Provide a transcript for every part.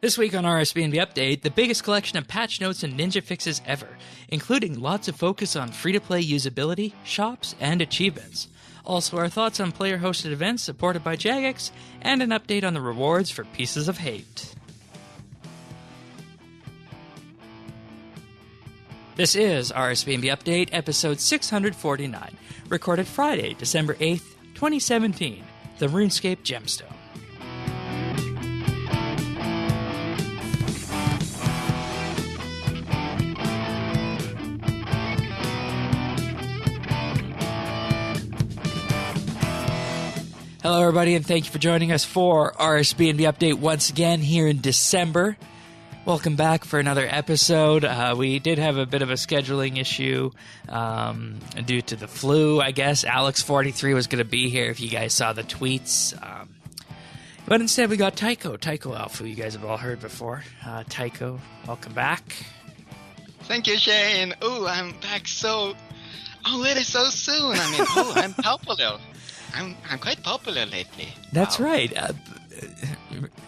This week on RSBANDB Update, the biggest collection of patch notes and ninja fixes ever, including lots of focus on free-to-play usability, shops, and achievements. Also, our thoughts on player-hosted events supported by Jagex, and an update on the rewards for Pieces of Hate. This is RSBANDB Update, episode 649, recorded Friday, December 8th, 2017, the RuneScape Gemstone. Hello, everybody, and thank you for joining us for RSBANDB Update once again here in December. Welcome back for another episode. We did have a bit of a scheduling issue due to the flu, I guess. Alex43 was going to be here if you guys saw the tweets. But instead, we got Tycho Alpha, who you guys have all heard before. Tycho, welcome back. Thank you, Shane. Oh, I'm back already so soon. I'm popular. I'm quite popular lately. That's right.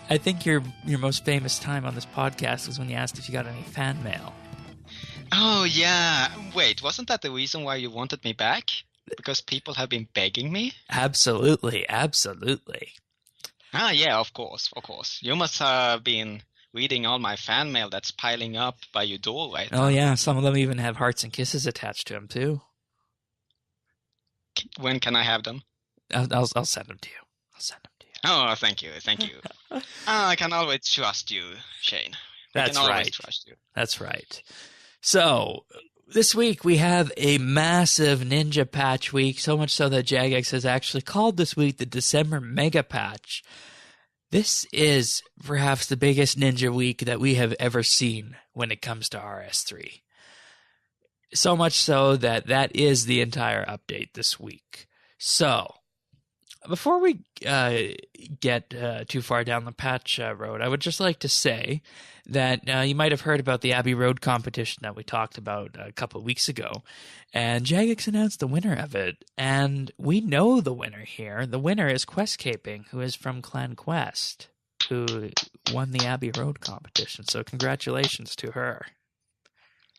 I think your most famous time on this podcast was when you asked if you got any fan mail. Oh, yeah. Wait, wasn't that the reason why you wanted me back? Because people have been begging me? Absolutely. Ah, yeah, of course. You must have been reading all my fan mail that's piling up by your door right now. Oh, yeah. Some of them even have hearts and kisses attached to them, too. When can I have them? I'll send them to you. Oh, thank you. I can always trust you, Shane. That's right. Always trust you. That's right. So, this week we have a massive ninja patch week, so much so that Jagex has actually called this week the December Mega Patch. This is perhaps the biggest ninja week that we have ever seen when it comes to RS3. So much so that is the entire update this week. So, before we get too far down the patch road, I would just like to say that you might have heard about the Abbey Road competition that we talked about a couple of weeks ago, and Jagex announced the winner of it, and we know the winner here. The winner is Questcaping, who is from Clan Quest, who won the Abbey Road competition, so congratulations to her.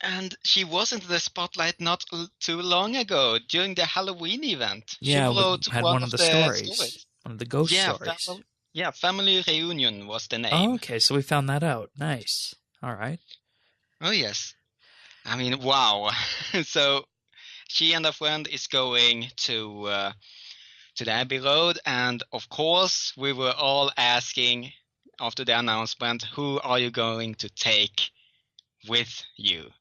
And she was in the spotlight not too long ago during the Halloween event. Yeah, she wrote had one of the stories. One of the ghost stories. Family Reunion was the name. Oh, okay, so we found that out. Nice. All right. Oh, yes. Wow. So she and a friend is going to the Abbey Road, and of course we were all asking after the announcement, who are you going to take with you?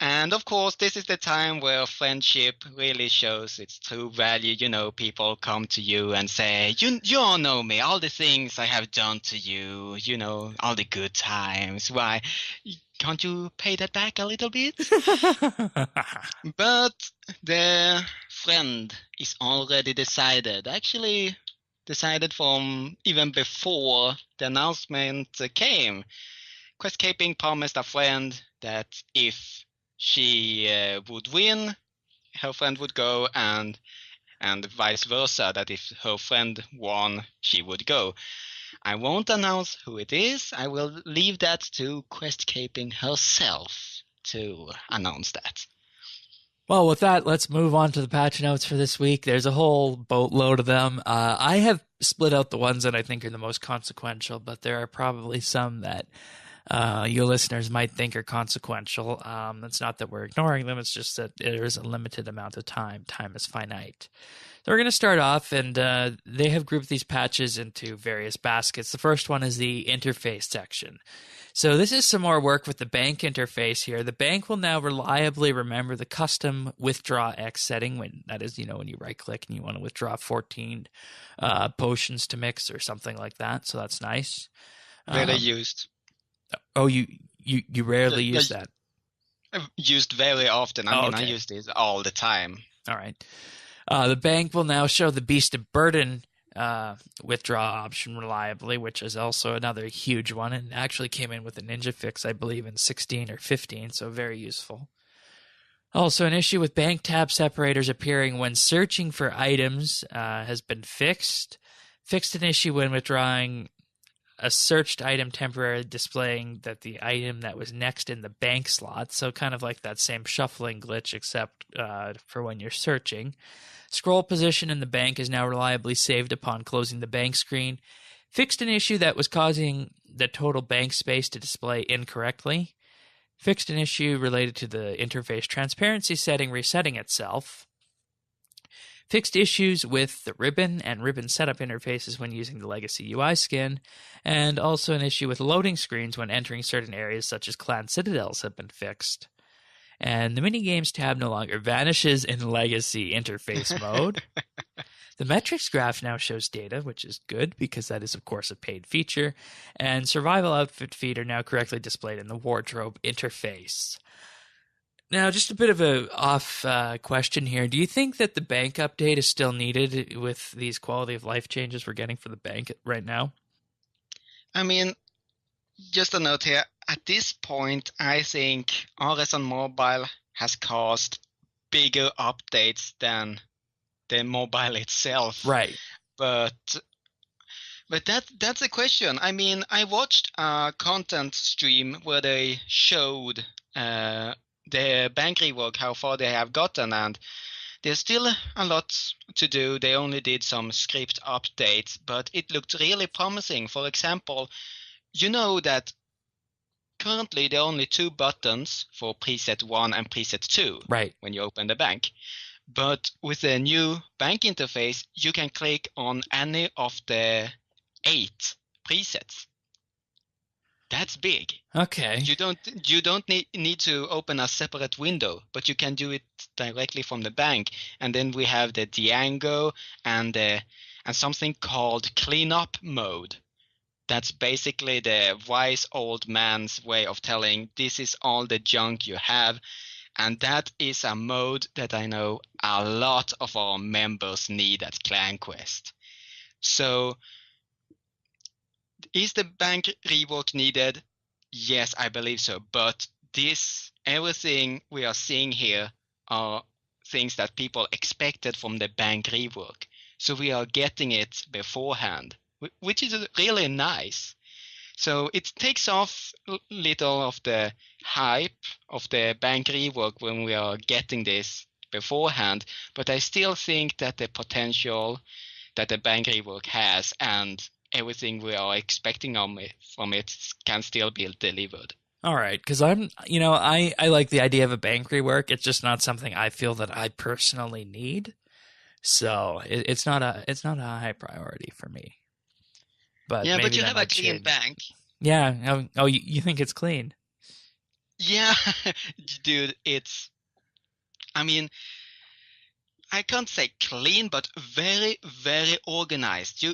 And of course, this is the time where friendship really shows its true value. You know, people come to you and say, you all know me, all the things I have done to you, you know, all the good times. Why, can't you pay that back a little bit? But the friend is already decided, actually decided from even before the announcement came. Questcaping promised a friend that if she would win, her friend would go, and vice versa, that if her friend won, she would go. I won't announce who it is. I will leave that to Questcaping herself to announce that. Well, with that, let's move on to the patch notes for this week. There's a whole boatload of them. I have split out the ones that I think are the most consequential, but there are probably some that you listeners might think are consequential. It's not that we're ignoring them. It's just that there is a limited amount of time. Time is finite. So we're going to start off, and they have grouped these patches into various baskets. The first one is the interface section. So this is some more work with the bank interface here. The bank will now reliably remember the custom withdraw X setting. When that is, when you right-click and you want to withdraw 14 potions to mix or something like that. So that's nice. Rarely used. Oh, you rarely use that? I've used very often. Okay. I use this all the time. All right. The bank will now show the Beast of Burden withdraw option reliably, which is also another huge one, and actually came in with a ninja fix, I believe, in 16 or 15, so very useful. Also, an issue with bank tab separators appearing when searching for items has been fixed. Fixed an issue when withdrawing a searched item temporarily displaying that the item that was next in the bank slot, so kind of like that same shuffling glitch except for when you're searching. Scroll position in the bank is now reliably saved upon closing the bank screen. Fixed an issue that was causing the total bank space to display incorrectly. Fixed an issue related to the interface transparency setting resetting itself. Fixed issues with the ribbon and ribbon setup interfaces when using the legacy UI skin, and also an issue with loading screens when entering certain areas such as clan citadels have been fixed. And the minigames tab no longer vanishes in legacy interface mode. The metrics graph now shows data, which is good because that is, of course, a paid feature, and survival outfit feed are now correctly displayed in the wardrobe interface. Now, just a bit of a off question here. Do you think that the bank update is still needed with these quality of life changes we're getting for the bank right now? I mean, just a note here. At this point, I think RS on mobile has caused bigger updates than the mobile itself. Right. But that's a question. I mean, I watched a content stream where they showed the bank rework, how far they have gotten, and there's still a lot to do. They only did some script updates, but it looked really promising. For example, you know that currently there are only 2 buttons for preset 1 and preset 2 Right. when you open the bank. But with the new bank interface, you can click on any of the 8 presets. That's big. Okay. You don't need to open a separate window, but you can do it directly from the bank. And then we have the Django and something called cleanup mode. That's basically the wise old man's way of telling this is all the junk you have. And that is a mode that I know a lot of our members need at ClanQuest. So is the bank rework needed? Yes, I believe so. But everything we are seeing here are things that people expected from the bank rework. So we are getting it beforehand, which is really nice. So it takes off a little of the hype of the bank rework when we are getting this beforehand, but I still think that the potential that the bank rework has and everything we are expecting from it can still be delivered. All right, because I like the idea of a bank rework. It's just not something I feel that I personally need. So it's not a high priority for me. But yeah, maybe but you that have a might clean change. bank. Yeah. Oh, you think it's clean? Yeah, dude, I mean, I can't say clean, but very, very organized.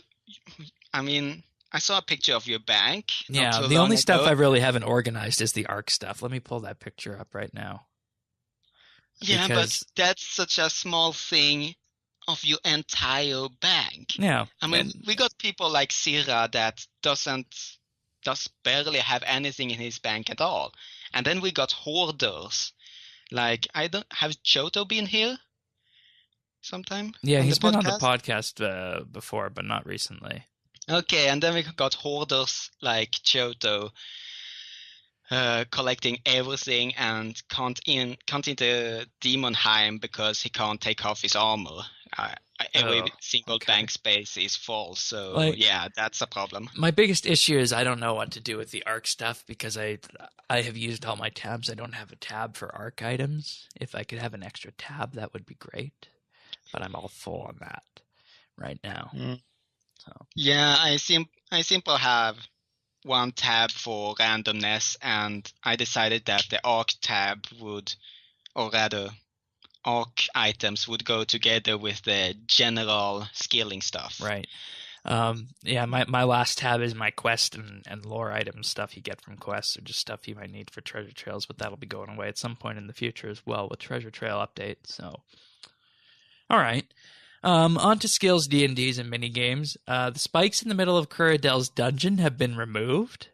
I saw a picture of your bank. Yeah, the only stuff I really haven't organized is the ARC stuff. Let me pull that picture up right now. Yeah, but that's such a small thing of your entire bank. Yeah. I mean, we got people like Sira that does barely have anything in his bank at all. And then we got hoarders. Like, have Choto been here sometime? Yeah, he's been on the podcast before, but not recently. Okay, and then we got hoarders like Choto collecting everything and can't into Demonheim because he can't take off his armor. Every single bank space is full, so yeah, that's a problem. My biggest issue is I don't know what to do with the ARC stuff because I have used all my tabs. I don't have a tab for ARC items. If I could have an extra tab, that would be great. But I'm all full on that right now. So. Yeah, I simply have one tab for randomness, and I decided that the ARC tab ARC items would go together with the general skilling stuff. Right. Yeah, my last tab is my quest and lore items, stuff you get from quests, or just stuff you might need for treasure trails, but that'll be going away at some point in the future as well with treasure trail update. So, all right. On to skills, D&Ds, and minigames. The spikes in the middle of Curadel's dungeon have been removed.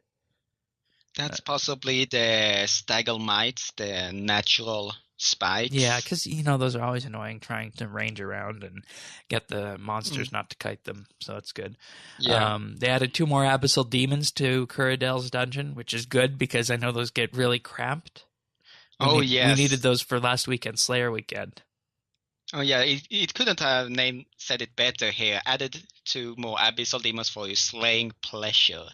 That's possibly the stalagmites, the natural spikes. Yeah, because, those are always annoying, trying to range around and get the monsters not to kite them, so that's good. Yeah. They added 2 more Abyssal Demons to Curadel's dungeon, which is good because I know those get really cramped. We Yes. needed those for last weekend, Slayer weekend. Oh yeah, it couldn't have said it better here. Added 2 more Abyssal Demons for your slaying pleasure.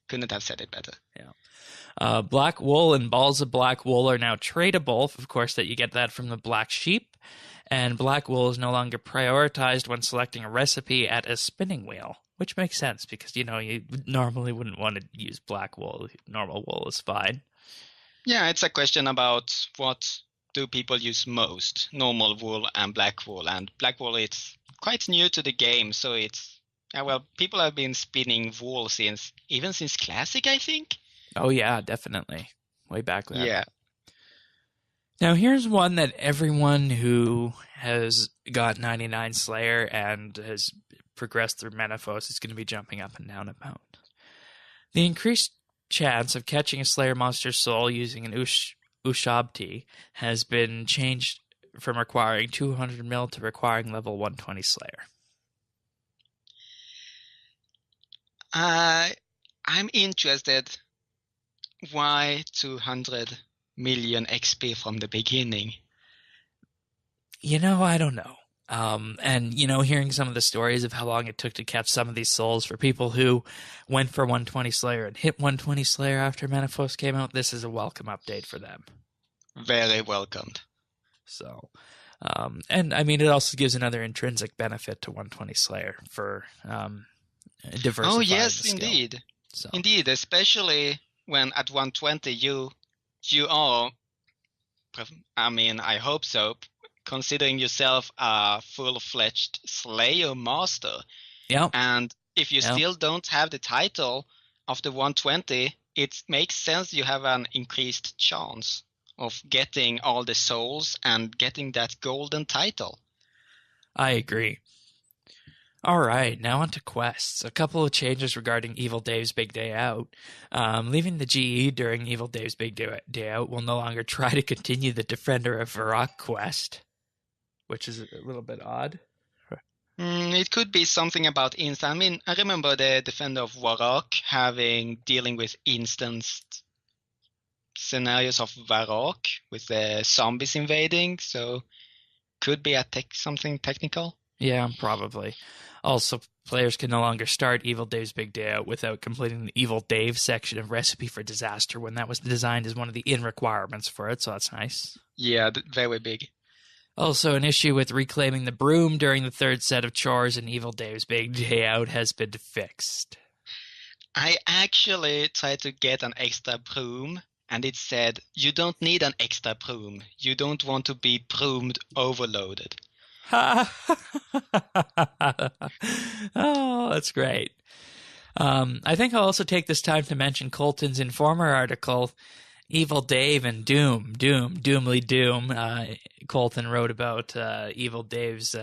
Couldn't have said it better. Yeah. Black Wool and Balls of Black Wool are now tradable. Of course, that you get that from the Black Sheep. And Black Wool is no longer prioritized when selecting a recipe at a spinning wheel, which makes sense because, you normally wouldn't want to use black wool. Normal wool is fine. Yeah, it's a question about what do people use most, normal wool and black wool. And black wool, it's quite new to the game, so it's, people have been spinning wool since Classic, I think. Oh yeah, definitely. Way back there. Yeah. Now here's one that everyone who has got 99 Slayer and has progressed through Menaphos is going to be jumping up and down about. The increased chance of catching a Slayer monster's soul using an usability has been changed from requiring 200 mil to requiring level 120 Slayer. I'm interested. Why 200 million XP from the beginning? I don't know. And, hearing some of the stories of how long it took to catch some of these souls for people who went for 120 Slayer and hit 120 Slayer after Menaphos came out, this is a welcome update for them. Very welcomed. So, and I mean, it also gives another intrinsic benefit to 120 Slayer for diversifying. Oh, yes, the skill. indeed. So. Indeed, especially when at 120 you are, I hope so, considering yourself a full-fledged Slayer master. Yeah. And if you still don't have the title after 120, it makes sense you have an increased chance of getting all the souls and getting that golden title. I agree. All right, now on to quests. A couple of changes regarding Evil Dave's Big Day Out. Leaving the GE during Evil Dave's Big Day Out will no longer try to continue the Defender of Varrock quest, which is a little bit odd. It could be something about instant. I remember the Defender of Varrock dealing with instanced scenarios of Varrock with the zombies invading, so could be something technical. Yeah, probably. Also, players can no longer start Evil Dave's Big Day Out without completing the Evil Dave section of Recipe for Disaster when that was designed as one of the requirements for it, so that's nice. Yeah, very big. Also, an issue with reclaiming the broom during the 3rd set of chores in Evil Dave's Big Day Out has been fixed. I actually tried to get an extra broom, and it said, you don't need an extra broom. You don't want to be broomed overloaded. Oh, that's great. I think I'll also take this time to mention Colton's Informer article, Evil Dave and Doomly Doom. Colton wrote about Evil Dave's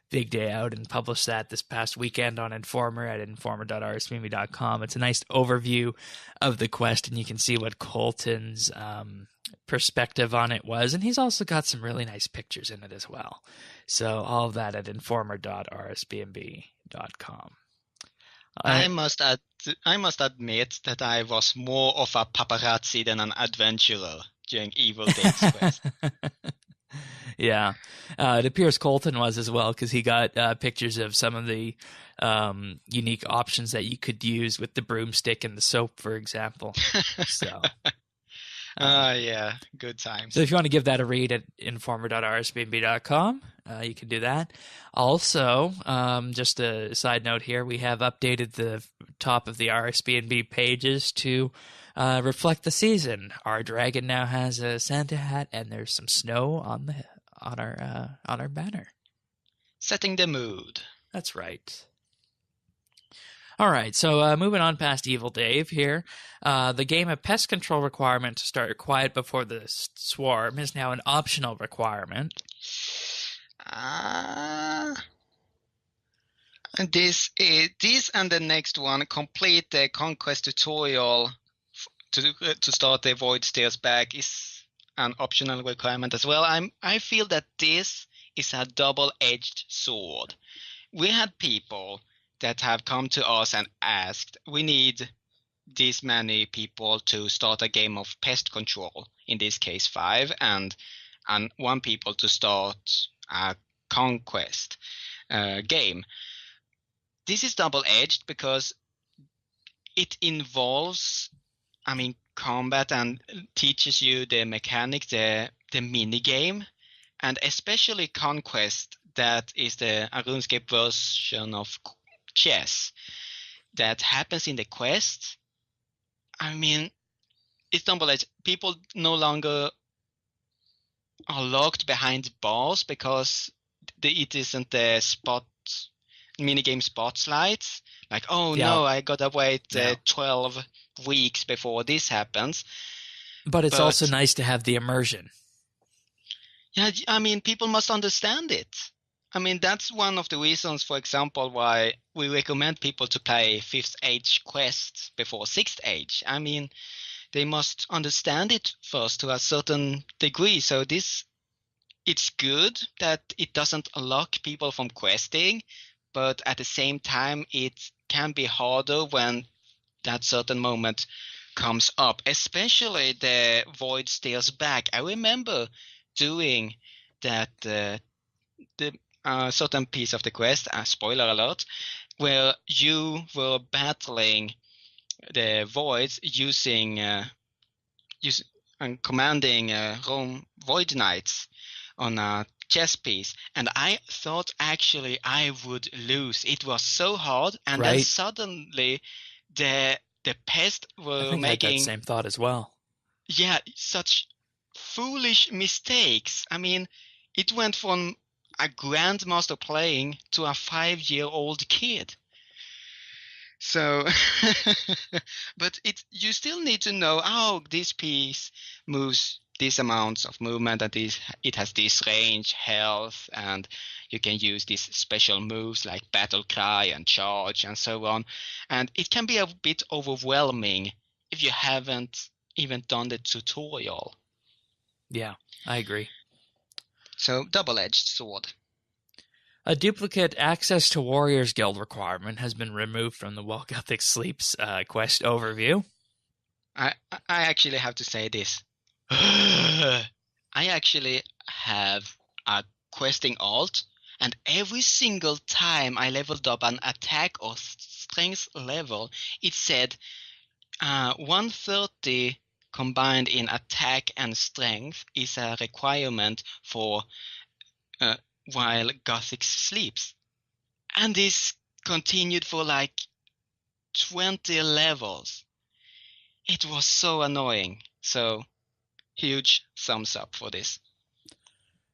Big Day Out and published that this past weekend on Informer at informer.rsbnb.com. It's a nice overview of the quest, and you can see what Colton's perspective on it was, and he's also got some really nice pictures in it as well. So all of that at informer.rsbnb.com. I must admit that I was more of a paparazzi than an adventurer during Evil Dave's quest. Yeah, it appears Colton was as well, because he got pictures of some of the unique options that you could use with the broomstick and the soap, for example. So. Yeah, good times. So if you want to give that a read at informer.rsbnb.com, you can do that. Also, just a side note here, we have updated the top of the RSBNB pages to reflect the season. Our dragon now has a Santa hat, and there's some snow on our banner. Setting the mood. That's right. All right, so moving on past Evil Dave here. The game of pest control requirement to start quiet before the swarm is now an optional requirement. This and the next one, complete the conquest tutorial to start the Void Stairs back, is an optional requirement as well. I feel that this is a double-edged sword. We had people that have come to us and asked, we need this many people to start a game of pest control, in this case 5, and 1 people to start a conquest game. This is double-edged because it involves, combat and teaches you the mechanic, the mini game, and especially conquest. That is the RuneScape version of chess that happens in the quest. It's double-edged. People no longer are locked behind bars because it isn't the minigame spotlights. Like, no, I gotta wait 12 weeks before this happens. But it's also nice to have the immersion. Yeah, people must understand it. That's one of the reasons, for example, why we recommend people to play 5th age quests before 6th age. They must understand it first to a certain degree. So it's good that it doesn't lock people from questing, but at the same time, it can be harder when that certain moment comes up, especially the Void Steals Back. I remember doing that, the certain piece of the quest, spoiler alert, where you were battling the Voids using and commanding Void Knights on a chess piece, and I thought actually I would lose. It was so hard, and then suddenly the pest were I making had that same thought as well. Yeah, such foolish mistakes. It went from a grandmaster playing to a 5-year-old kid. So, but you still need to know, this piece moves these amounts of movement, and it has this range, health, and you can use these special moves like battle cry and charge and so on. And it can be a bit overwhelming if you haven't even done the tutorial. Yeah, I agree. So, double-edged sword. A duplicate access to Warriors Guild requirement has been removed from the While Gothic Sleeps quest overview. I actually have to say this. I actually have a questing alt, and every single time I leveled up an attack or strength level, it said 130 combined in attack and strength is a requirement for While Gothic Sleeps. And this continued for like 20 levels. It was so annoying. So, huge thumbs up for this.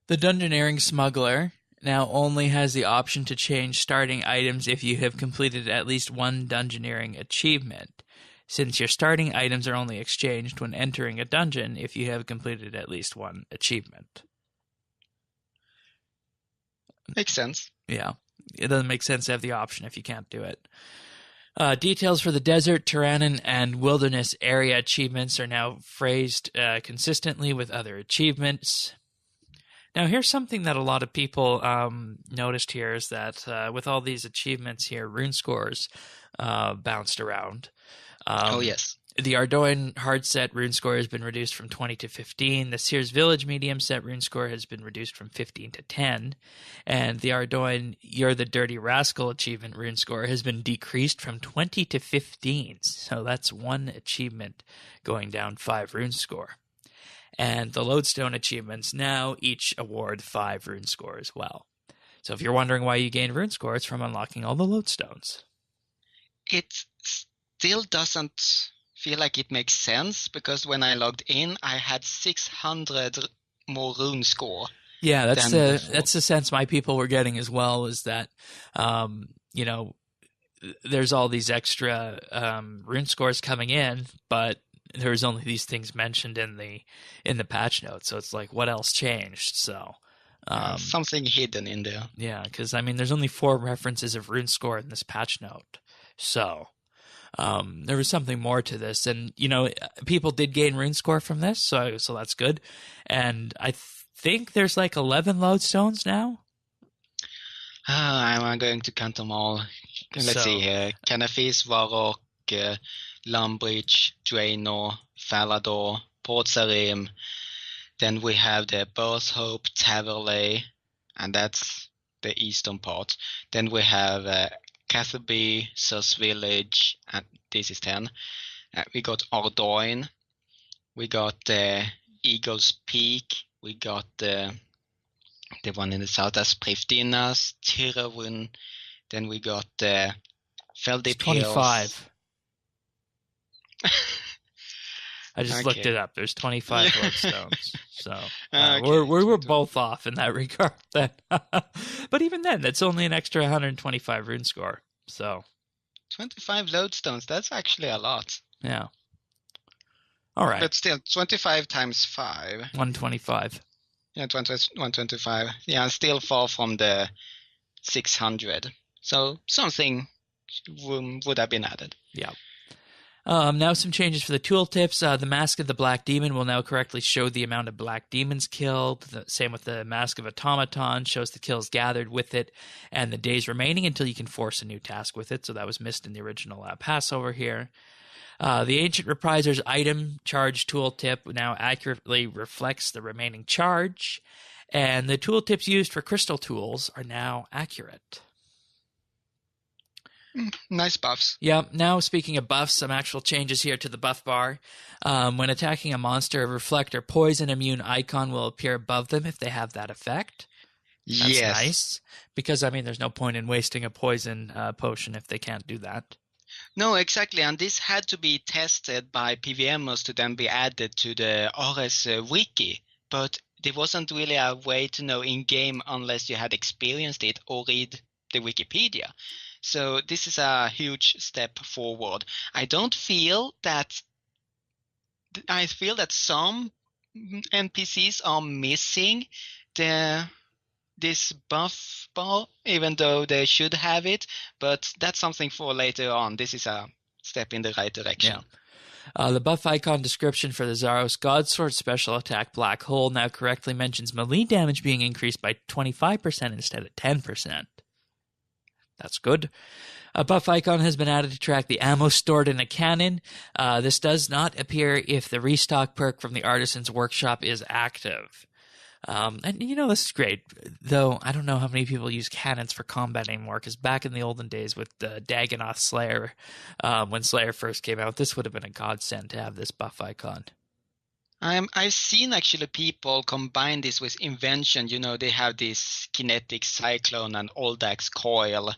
The Dungeoneering Smuggler now only has the option to change starting items if you have completed at least one Dungeoneering achievement, since your starting items are only exchanged when entering a dungeon if you have completed at least one achievement. Makes sense. Yeah. It doesn't make sense to have the option if you can't do it. Details for the Desert, Tyrannon, and Wilderness area achievements are now phrased consistently with other achievements. Now, here's something that a lot of people noticed here is that with all these achievements here, rune scores bounced around. Yes. The Ardoin hard set rune score has been reduced from 20 to 15. The Sears Village medium set rune score has been reduced from 15 to 10. And the Ardoin You're the Dirty Rascal achievement rune score has been decreased from 20 to 15. So that's one achievement going down 5 rune score. And the Lodestone achievements now each award 5 rune score as well. So if you're wondering why you gain rune score, it's from unlocking all the Lodestones. It still doesn't feel like it makes sense, because when I logged in, I had 600 more rune score. Yeah, that's the sense my people were getting as well, is that, there's all these extra rune scores coming in, but there's only these things mentioned in the patch notes. So it's like, what else changed? So something hidden in there. Yeah, because there's only 4 references of rune score in this patch note. So there was something more to this. And, you know, people did gain rune score from this, so that's good. And I think there's like 11 lodestones now. I'm going to count them all. Let's see here. Canafis, Varrock, Lumbridge, Draenor, Falador, Port Sarim. Then we have the Birth Hope, Taverley, and that's the eastern part. Then we have Catherby, Sus Village, and this is 10. We got Ardoin. We got Eagle's Peak. We got the one in the south as Prifdinas, Tirewin. Then we got Feldip 25. I just looked it up. There's 25 lodestones. So we were both off in that regard then. But even then, that's only an extra 125 rune score. So 25 lodestones, that's actually a lot. Yeah. All right. But still, 25 times 5. 125. Yeah, 125. Yeah, still far from the 600. So something would have been added. Yeah. Now some changes for the tooltips. The Mask of the Black Demon will now correctly show the amount of black demons killed. The same with the Mask of Automaton, shows the kills gathered with it and the days remaining until you can force a new task with it. So that was missed in the original Passover here. The Ancient Repriser's item charge tooltip now accurately reflects the remaining charge, and the tooltips used for crystal tools are now accurate. Nice buffs. Yeah, now speaking of buffs, some actual changes here to the buff bar. When attacking a monster, a reflect or poison immune icon will appear above them if they have that effect. That's nice, because, I mean, there's no point in wasting a poison potion if they can't do that. No, exactly, and this had to be tested by PVMers to then be added to the RS wiki, but there wasn't really a way to know in-game unless you had experienced it or read the Wikipedia. So this is a huge step forward. I feel that some NPCs are missing this buff bar, even though they should have it, but that's something for later on. This is a step in the right direction. Yeah. The buff icon description for the Zaros Godsword special attack Black Hole now correctly mentions melee damage being increased by 25% instead of 10%. That's good. A buff icon has been added to track the ammo stored in a cannon. This does not appear if the restock perk from the Artisan's Workshop is active. And, you know, this is great, though I don't know how many people use cannons for combat anymore, because back in the olden days with Dagonoth Slayer, when Slayer first came out, this would have been a godsend to have this buff icon. I've seen actually people combine this with Invention. You know, they have this Kinetic Cyclone and Oldax Coil.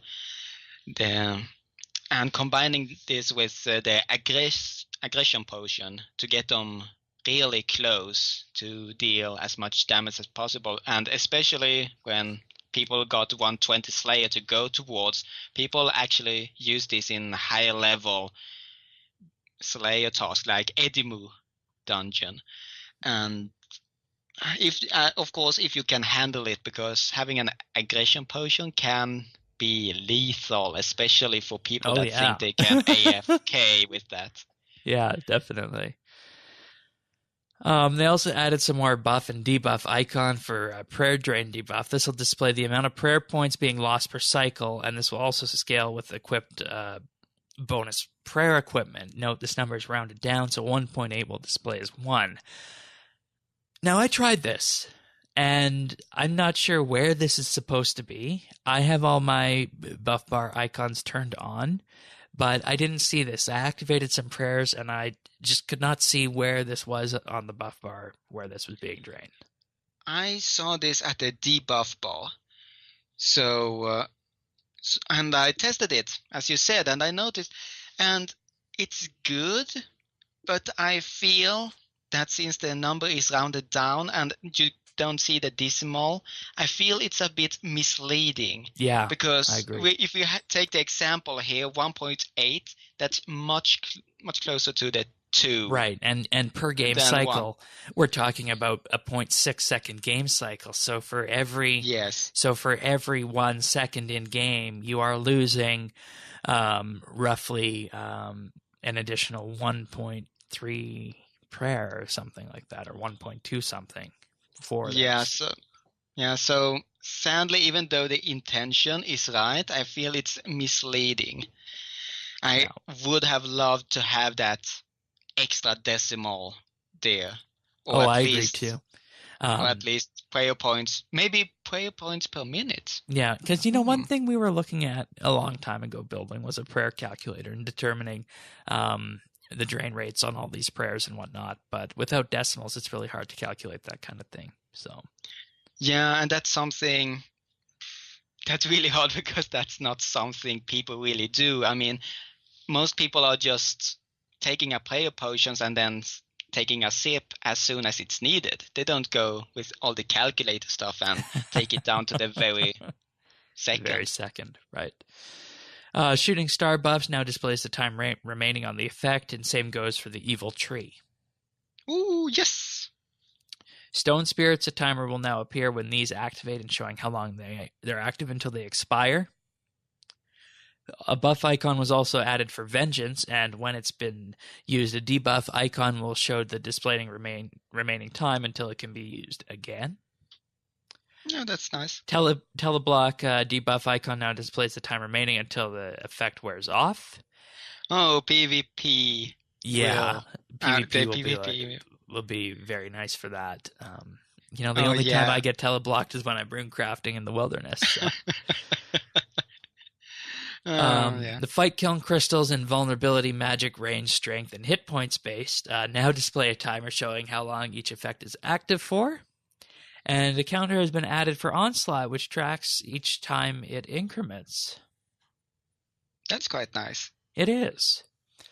And combining this with the Aggression Potion to get them really close to deal as much damage as possible. And especially when people got 120 Slayer to go towards, people actually use this in higher level Slayer tasks like Edimu dungeon. And if of course if you can handle it, because having an aggression potion can be lethal, especially for people that think they can AFK with that. Yeah, definitely. They also added some more buff and debuff icon for prayer drain debuff. This will display the amount of prayer points being lost per cycle, and this will also scale with equipped bonus prayer equipment. Note this number is rounded down, so 1.8 will display as 1. Now, I tried this, and I'm not sure where this is supposed to be. I have all my buff bar icons turned on, but I didn't see this. I activated some prayers, and I just could not see where this was on the buff bar, where this was being drained. I saw this at the debuff bar. So, and I tested it, as you said, and I noticed, and it's good, but I feel that since the number is rounded down and you don't see the decimal, I feel it's a bit misleading. Yeah, because I agree. If you take the example here, 1.8, that's much closer to the 2. Right, and per game Then cycle, we're talking about a 0.6 second game cycle. So for every Yes. 1 second in game, you are losing roughly an additional 1.3 prayer or something like that, or 1.2 something for this. So sadly, even though the intention is right, I feel it's misleading. I would have loved to have that extra decimal there. Or I agree too. Or at least prayer points, maybe prayer points per minute. Yeah, because one thing we were looking at a long time ago building was a prayer calculator and determining the drain rates on all these prayers and whatnot. But without decimals, it's really hard to calculate that kind of thing. So yeah, and that's something that's really hard because that's not something people really do. I mean, most people are just taking a prayer potions and then taking a sip as soon as it's needed. They don't go with all the calculator stuff and take it down to the very second. Very second, right. Shooting star buffs now displays the time remaining on the effect, and same goes for the evil tree. Ooh, yes! Stone spirits, a timer will now appear when these activate and showing how long they're active until they expire. A buff icon was also added for Vengeance, and when it's been used, a debuff icon will show the displaying remaining time until it can be used again. Yeah, that's nice. Teleblock debuff icon now displays the time remaining until the effect wears off. Oh, PvP. Yeah, PvP will be very nice for that. The only time I get teleblocked is when I'm rune crafting in the wilderness. So. The fight kiln crystals and vulnerability, magic, range, strength, and hit points based now display a timer showing how long each effect is active for. And a counter has been added for onslaught, which tracks each time it increments. That's quite nice. It is.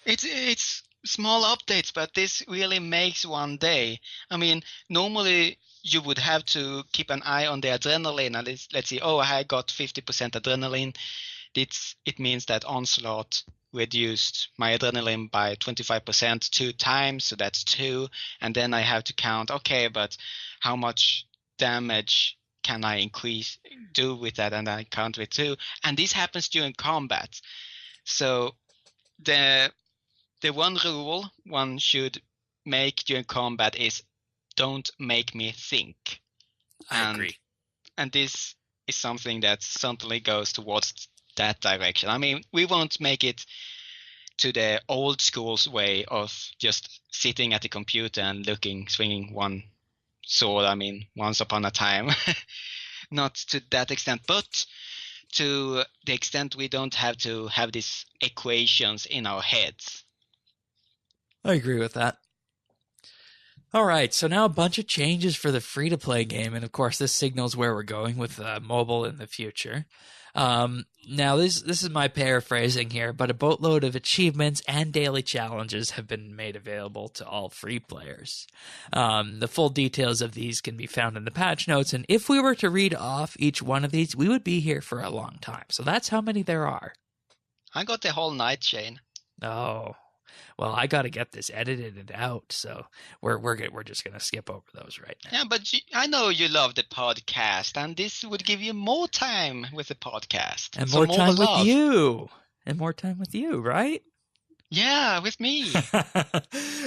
It's small updates, but this really makes one day. I mean, normally you would have to keep an eye on the adrenaline, and let's see, I got 50% adrenaline. It means that Onslaught reduced my adrenaline by 25% 2 times, so that's 2. And then I have to count, but how much damage can I do with that? And I count with 2. And this happens during combat. So the one rule one should make during combat is don't make me think. I agree. And this is something that certainly goes towards that direction. I mean, we won't make it to the old school's way of just sitting at the computer and swinging one sword. I mean, once upon a time. Not to that extent, but to the extent we don't have to have these equations in our heads. I agree with that. All right, so now a bunch of changes for the free-to-play game, and of course this signals where we're going with mobile in the future. Now, this is my paraphrasing here, but a boatload of achievements and daily challenges have been made available to all free players. The full details of these can be found in the patch notes, and if we were to read off each one of these, we would be here for a long time. So that's how many there are. I got the whole night, Shane. Oh, well, I got to get this edited and out, so we're just going to skip over those right now. Yeah, but I know you love the podcast, and this would give you more time with the podcast. And more time with you. And more time with you, right? Yeah, with me.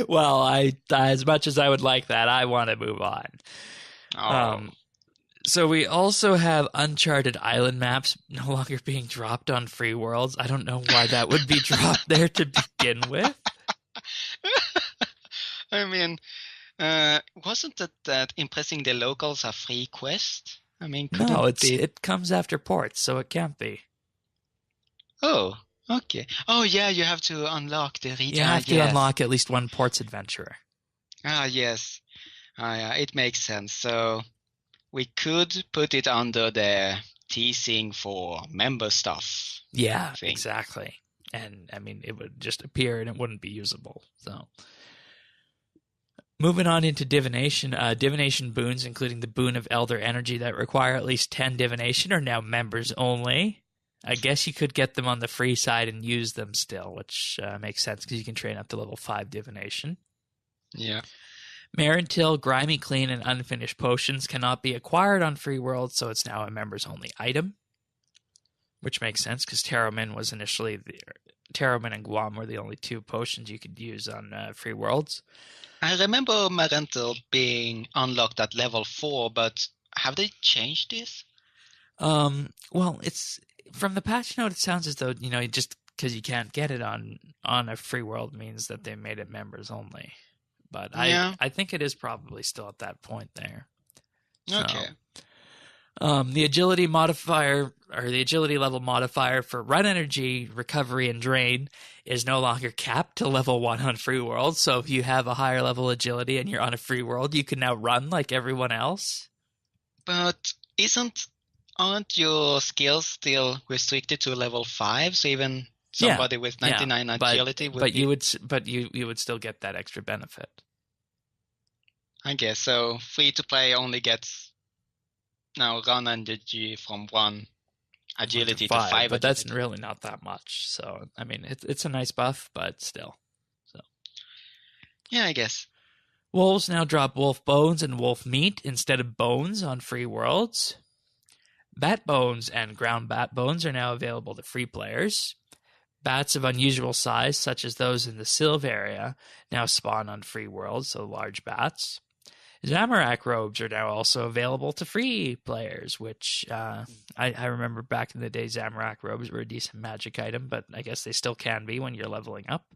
Well, as much as I would like that, I want to move on. Oh. So we also have Uncharted Island maps no longer being dropped on free worlds. I don't know why that would be dropped there to begin with. I mean, wasn't that impressing the locals a free quest? I mean, no, it comes after ports, so it can't be. Oh, okay. Oh, yeah, you have to unlock the region. You have to unlock at least one ports adventurer. Ah, yes. Yeah, it makes sense. So we could put it under the teasing for member stuff. Yeah, exactly. And, I mean, it would just appear and it wouldn't be usable. So, moving on into divination. Divination boons, including the boon of Elder Energy that require at least 10 divination, are now members only. I guess you could get them on the free side and use them still, which makes sense because you can train up to level 5 divination. Yeah. Marintil, Grimy Clean, and Unfinished Potions cannot be acquired on Free World, so it's now a members-only item, which makes sense because Terramin was initially Terramin and Guam were the only 2 potions you could use on Free Worlds. I remember Marental being unlocked at level 4, but have they changed this? Well, it's from the patch note. It sounds as though just because you can't get it on a Free World means that they made it members only. But Yeah. I think it is probably still at that point there. Okay. The agility modifier, or the agility level modifier for run energy, recovery, and drain is no longer capped to level 1 on Free World. So if you have a higher level agility and you're on a Free World, you can now run like everyone else. But aren't your skills still restricted to level 5? So even somebody with 99 agility would you would still get that extra benefit. I guess so. Free to play only gets now run energy from 1 agility to 5 but agility. That's really not that much. So I mean, it's a nice buff, but still. So yeah, I guess. Wolves now drop wolf bones and wolf meat instead of bones on Free Worlds. Bat bones and ground bat bones are now available to free players. Bats of unusual size, such as those in the Sylve area, now spawn on Free Worlds, so large bats. Zamorak robes are now also available to free players, which I remember back in the day Zamorak robes were a decent magic item, but I guess they still can be when you're leveling up.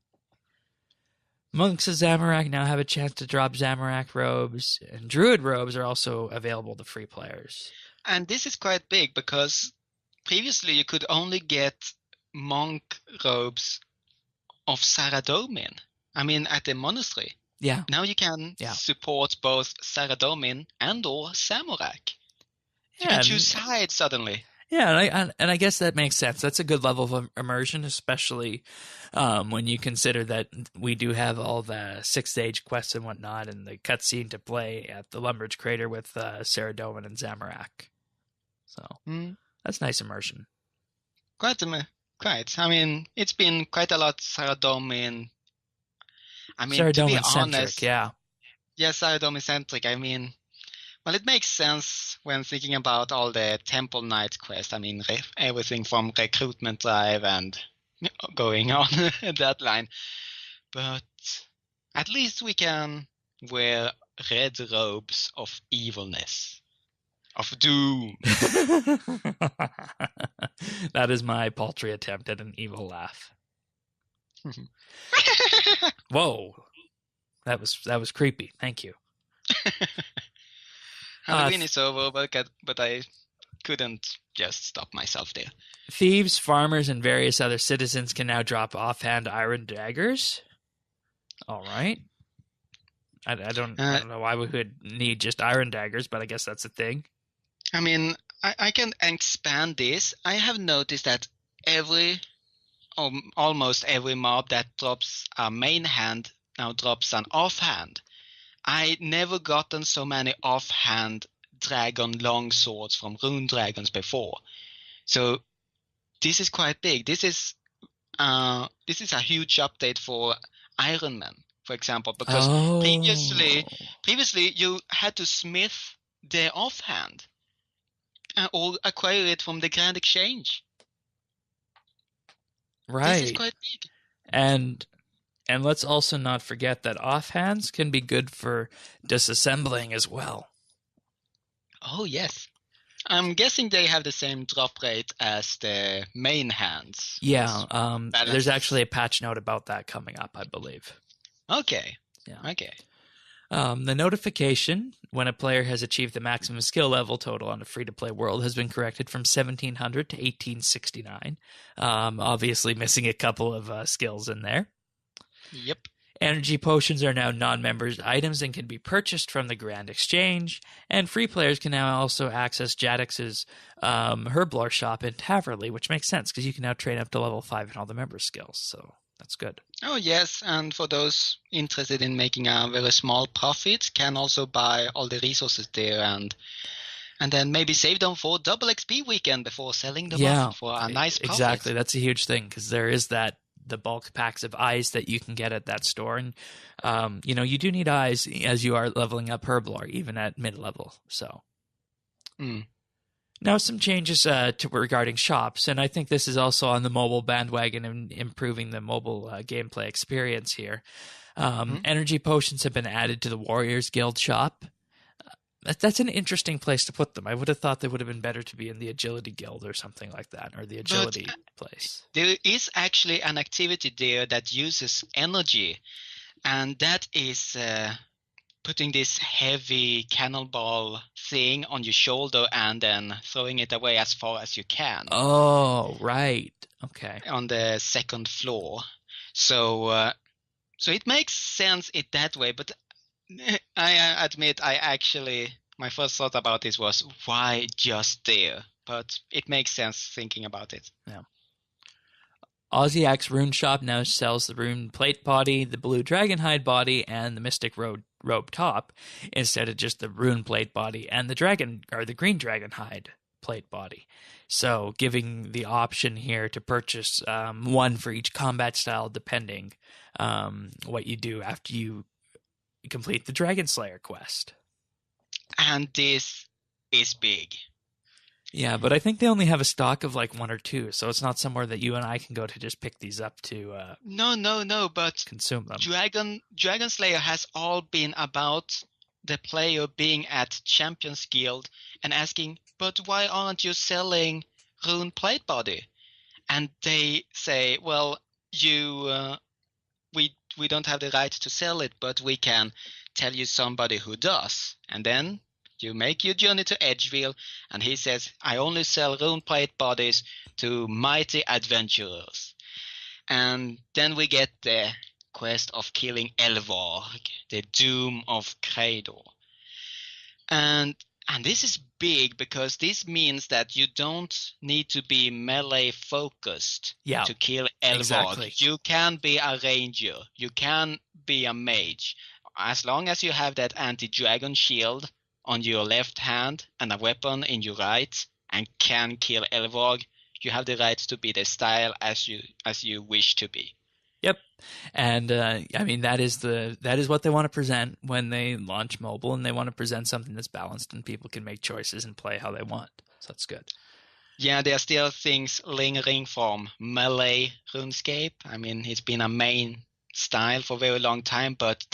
Monks of Zamorak now have a chance to drop Zamorak robes, and Druid robes are also available to free players. And this is quite big because previously you could only get monk robes of Saradomin. I mean, at the monastery. Yeah. Now you can support both Saradomin and or Zamorak. You can choose sides suddenly. Yeah, and I guess that makes sense. That's a good level of immersion, especially when you consider that we do have all the 6th-stage quests and whatnot and the cutscene to play at the Lumbridge Crater with Saradomin and Zamorak. So that's nice immersion. Quite. I mean, it's been quite a lot Saradomin. I mean, to be honest, yeah, Saradomin-centric. I mean, well, it makes sense when thinking about all the Temple Knight quests. I mean, everything from recruitment drive and going on that line. But at least we can wear red robes of evilness, of doom. That is my paltry attempt at an evil laugh. Whoa, that was creepy. Thank you. Halloween is over, but I couldn't just stop myself there. Thieves, farmers, and various other citizens can now drop offhand iron daggers. All right. I don't know why we would need just iron daggers, but I guess that's a thing. I mean, I can expand this. I have noticed that almost every mob that drops a main hand now drops an offhand. I never gotten so many offhand dragon longswords from Rune Dragons before. So this is quite big. This is a huge update for Iron Man, for example, because previously you had to smith the offhand or acquire it from the Grand Exchange. Right. This is quite big. And let's also not forget that offhands can be good for disassembling as well. Oh, yes. I'm guessing they have the same drop rate as the main hands. Yeah, there's actually a patch note about that coming up, I believe. Okay. Yeah. Okay. The notification when a player has achieved the maximum skill level total on a free-to-play world has been corrected from 1700 to 1869. Obviously missing a couple of skills in there. Yep. Energy potions are now non-members items and can be purchased from the Grand Exchange, and free players can now also access Jagex's Herblore shop in Taverley, which makes sense because you can now train up to level 5 in all the members' skills, so that's good. Oh, yes, and for those interested in making a very small profit, can also buy all the resources there and And then maybe save them for double XP weekend before selling them Yeah, off for a nice profit. exactly. That's a huge thing because there is the bulk packs of eyes that you can get at that store, and you do need eyes as you are leveling up Herblore, even at mid level. So now some changes regarding shops, and I think this is also on the mobile bandwagon and improving the mobile gameplay experience here. Energy potions have been added to the Warriors Guild shop. That's an interesting place to put them. I would have thought they would have been better to be in the Agility Guild or something like that, or the Agility place. There is actually an activity there that uses energy, and that is putting this heavy cannonball thing on your shoulder and then throwing it away as far as you can. Oh, right. Okay. On the second floor. So it makes sense in that way, but I admit my first thought about this was, why just there? But it makes sense thinking about it. Yeah. Ozyax Rune Shop now sells the Rune Plate body, the Blue Dragonhide body, and the Mystic Robe top, instead of just the Rune Plate body and the Green Dragonhide plate body. So giving the option here to purchase one for each combat style, depending what you do after you complete the Dragon Slayer quest. And this is big. Yeah, but I think they only have a stock of like one or two, so it's not somewhere that you and I can go to just pick these up to No, but consume them. Dragon Slayer has all been about the player being at Champions Guild and asking, but why aren't you selling Rune Plate Body? And they say, well, we don't have the right to sell it, but we can tell you somebody who does. And then you make your journey to Edgeville, and he says, I only sell Rune Plate Bodies to mighty adventurers. And then we get the quest of killing Elvarg, the Doom of Cradle. And this is big because this means that you don't need to be melee focused to kill Elvarg. Exactly. You can be a ranger. You can be a mage. As long as you have that anti-dragon shield on your left hand and a weapon in your right and can kill Elvarg, you have the right to be the style as you wish to be. Yep. And I mean that is what they want to present when they launch mobile, and they want to present something that's balanced and people can make choices and play how they want. So that's good. Yeah, there are still things lingering from melee RuneScape. I mean, it's been a main style for a very long time, but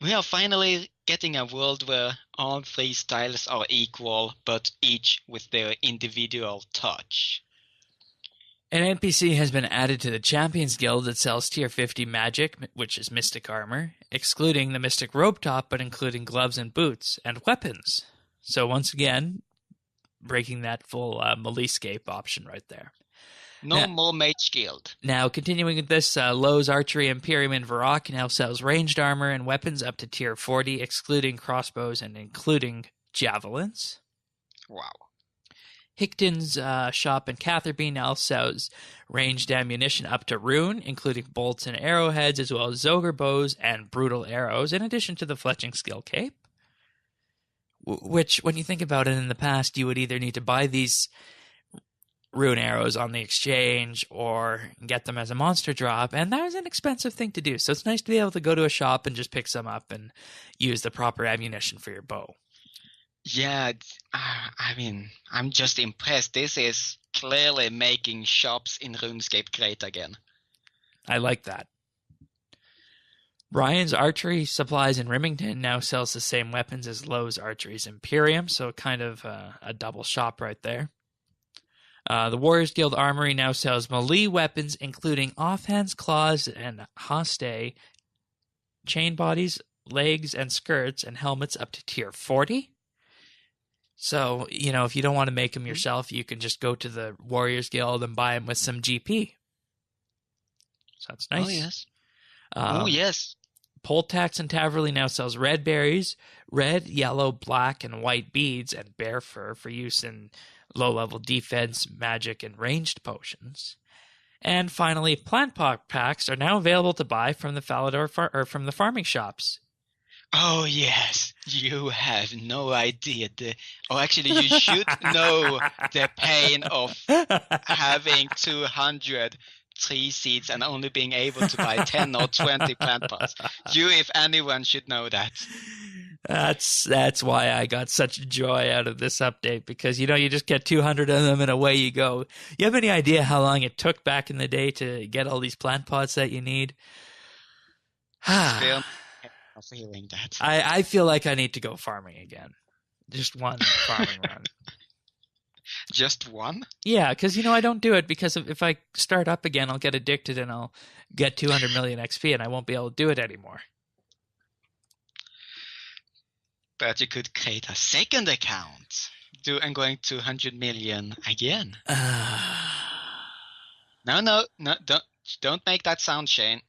we are finally getting a world where all three styles are equal, but each with their individual touch. An NPC has been added to the Champions Guild that sells tier 50 magic, which is mystic armor, excluding the mystic robe top, but including gloves and boots, and weapons. So once again, breaking that full Maleescape option right there. No more Mage Guild. Now, continuing with this, Lowe's Archery Imperium in Varrock now sells ranged armor and weapons up to tier 40, excluding crossbows and including javelins. Wow. Hickton's shop in Catherby now sells ranged ammunition up to rune, including bolts and arrowheads, as well as Zogre bows and brutal arrows, in addition to the fletching skill cape. Which, when you think about it, in the past, you would either need to buy these rune arrows on the exchange or get them as a monster drop, and that was an expensive thing to do. So it's nice to be able to go to a shop and just pick some up and use the proper ammunition for your bow. Yeah, I mean, I'm just impressed. This is clearly making shops in RuneScape great again. I like that. Ryan's Archery Supplies in Remington now sells the same weapons as Lowe's Archery's Imperium, so kind of a double shop right there. The Warriors Guild Armory now sells melee weapons, including offhands, claws, and hoste, chain bodies, legs, and skirts, and helmets up to tier 40. So, if you don't want to make them yourself, you can just go to the Warriors Guild and buy them with some GP. So that's nice. Oh, yes. Yes. Poltax and Taverley now sells red berries, red, yellow, black, and white beads, and bear fur for use in low-level defense, magic, and ranged potions. And finally, plant pot packs are now available to buy from the Falador from the farming shops. Oh yes, you have no idea or actually you should know the pain of having 200 tree seeds and only being able to buy 10 or 20 plant pots. You, if anyone, should know that. That's why I got such joy out of this update, because you just get 200 of them and away you go. You have any idea how long it took back in the day to get all these plant pots that you need? Still not feeling that. I feel like I need to go farming again. Just one farming run. Just one? Yeah, because I don't do it because if I start up again, I'll get addicted and I'll get 200 million XP and I won't be able to do it anymore. But you could create a second account. And going 200 million again. No, don't make that sound, Shane.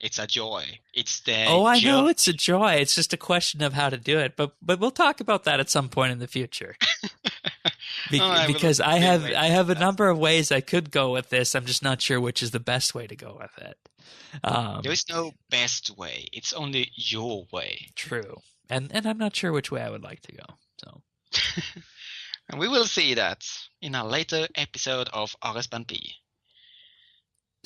It's a joy. It's the I know it's a joy. It's just a question of how to do it. But we'll talk about that at some point in the future. Because I have a number of ways I could go with this. I'm just not sure which is the best way to go with it. There is no best way. It's only your way. True. And I'm not sure which way I would like to go. So and we will see that in a later episode of RSBANDB.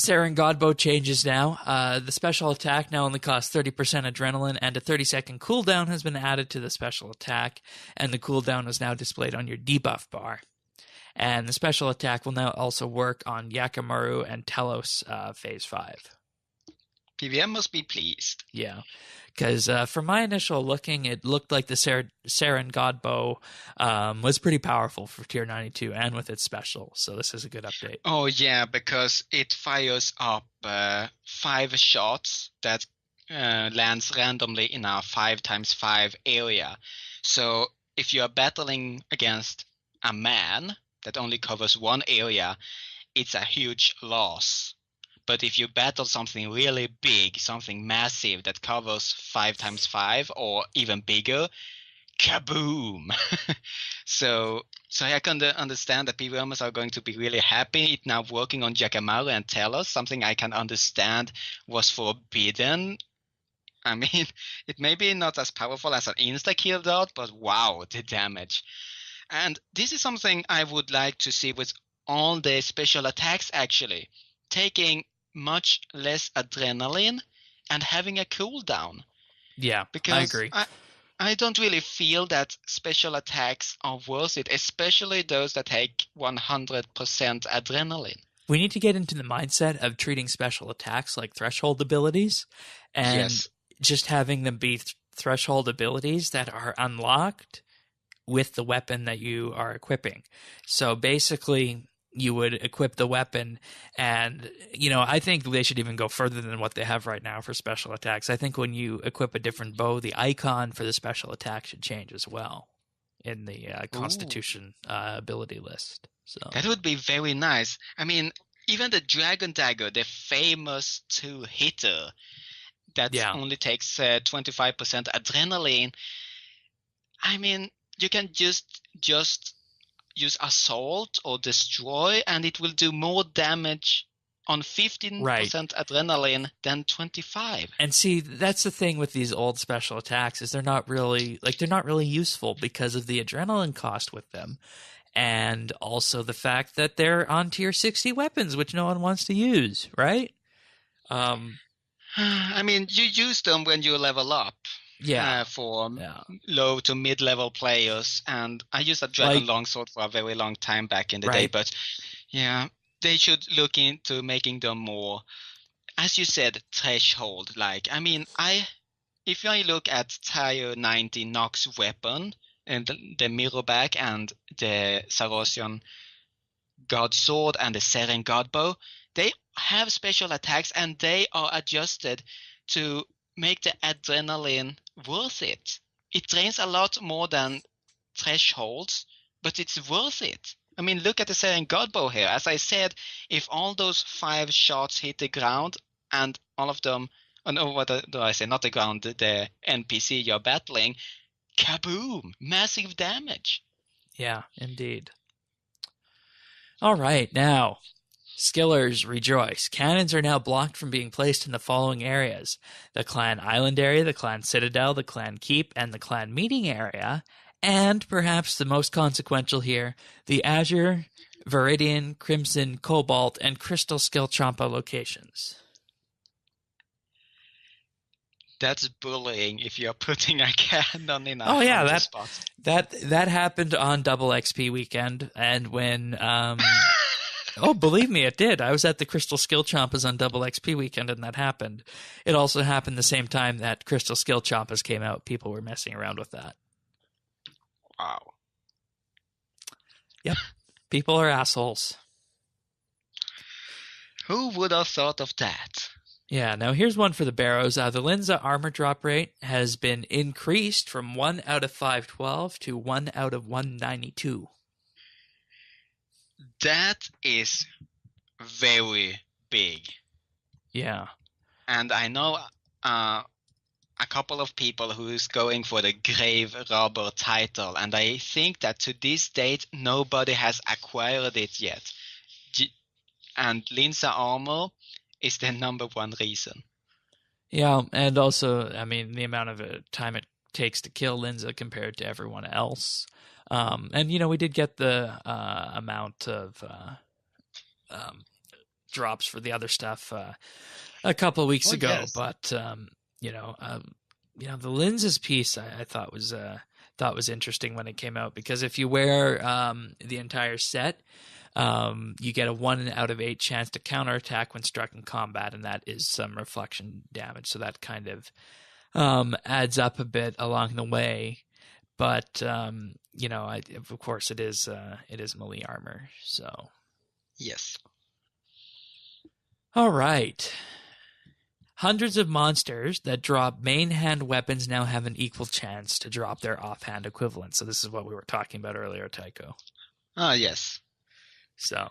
Saren Godbow changes now. The special attack now only costs 30% adrenaline, and a 30-second cooldown has been added to the special attack, and the cooldown is now displayed on your debuff bar. And the special attack will now also work on Yakamaru and Telos Phase 5. PVM must be pleased. Yeah, because from my initial looking, it looked like the Saren Godbow was pretty powerful for Tier 92 and with its special, so this is a good update. Oh yeah, because it fires up 5 shots that lands randomly in a 5x5 area. So if you are battling against a man that only covers one area, it's a huge loss. But if you battle something really big, something massive that covers 5x5 or even bigger, kaboom! So I can understand that PVMers are going to be really happy. It's now working on Jakamaru and Telos, something I can understand was forbidden. I mean, it may be not as powerful as an insta-kill dot, but wow, the damage. And this is something I would like to see with all the special attacks actually. Taking much less adrenaline and having a cooldown. Yeah, because I agree. I don't really feel that special attacks are worth it, especially those that take 100% adrenaline. We need to get into the mindset of treating special attacks like threshold abilities and just having them be threshold abilities that are unlocked with the weapon that you are equipping. So basically, you would equip the weapon, and I think they should even go further than what they have right now for special attacks. I think when you equip a different bow, the icon for the special attack should change as well in the Constitution ability list. So that would be very nice. I mean, even the Dragon Dagger, the famous 2-hitter that only takes 25% adrenaline. I mean, you can just use assault or destroy, and it will do more damage on 15% adrenaline than 25. And see, that's the thing with these old special attacks is they're not really useful because of the adrenaline cost with them, and also the fact that they're on tier 60 weapons, which no one wants to use, right? I mean, you use them when you level up. For low to mid-level players, and I used a Dragon Longsword for a very long time back in the day, but they should look into making them more, as you said, threshold. I mean, if I look at Tier 90 Nox weapon and the Mirrorback and the Sarosian God Sword and the Seren Godbow, they have special attacks and they are adjusted to make the adrenaline worth it. It drains a lot more than thresholds, but it's worth it. I mean, look at the Seren Godbow here. As I said, if all those 5 shots hit the ground and all of them, what do I say? Not the ground, the NPC you're battling, kaboom! Massive damage. Yeah, indeed. All right, now Skillers rejoice. Cannons are now blocked from being placed in the following areas: the Clan Island area, the Clan Citadel, the Clan Keep, and the Clan Meeting area. And perhaps the most consequential here, the Azure, Viridian, Crimson, Cobalt, and Crystal Skill Champa locations. That's bullying if you're putting a cannon in a hunter spot. That happened on Double XP weekend, and when oh, believe me, it did. I was at the Crystal Skill Champas on Double XP weekend, and that happened. It also happened the same time that Crystal Skill Champas came out. People were messing around with that. Wow. Yep. People are assholes. Who would have thought of that? Yeah, now here's one for the Barrows. The Linza armor drop rate has been increased from 1 out of 512 to 1 out of 192. That is very big. Yeah. And I know a couple of people who's going for the Grave Robber title, and I think that to this date nobody has acquired it yet. And Linza armor is the number one reason. Yeah, and also, I mean, the amount of time it takes to kill Linza compared to everyone else. And, you know, we did get the amount of drops for the other stuff a couple of weeks ago. Yes. But, you know, the Linza's piece I thought was interesting when it came out, because if you wear the entire set, you get a 1 out of 8 chance to counterattack when struck in combat, and that is some reflection damage. So that kind of adds up a bit along the way. But you know, of course, it is melee armor. So yes. All right. Hundreds of monsters that drop main hand weapons now have an equal chance to drop their offhand equivalent. So this is what we were talking about earlier, Tycho. Yes. So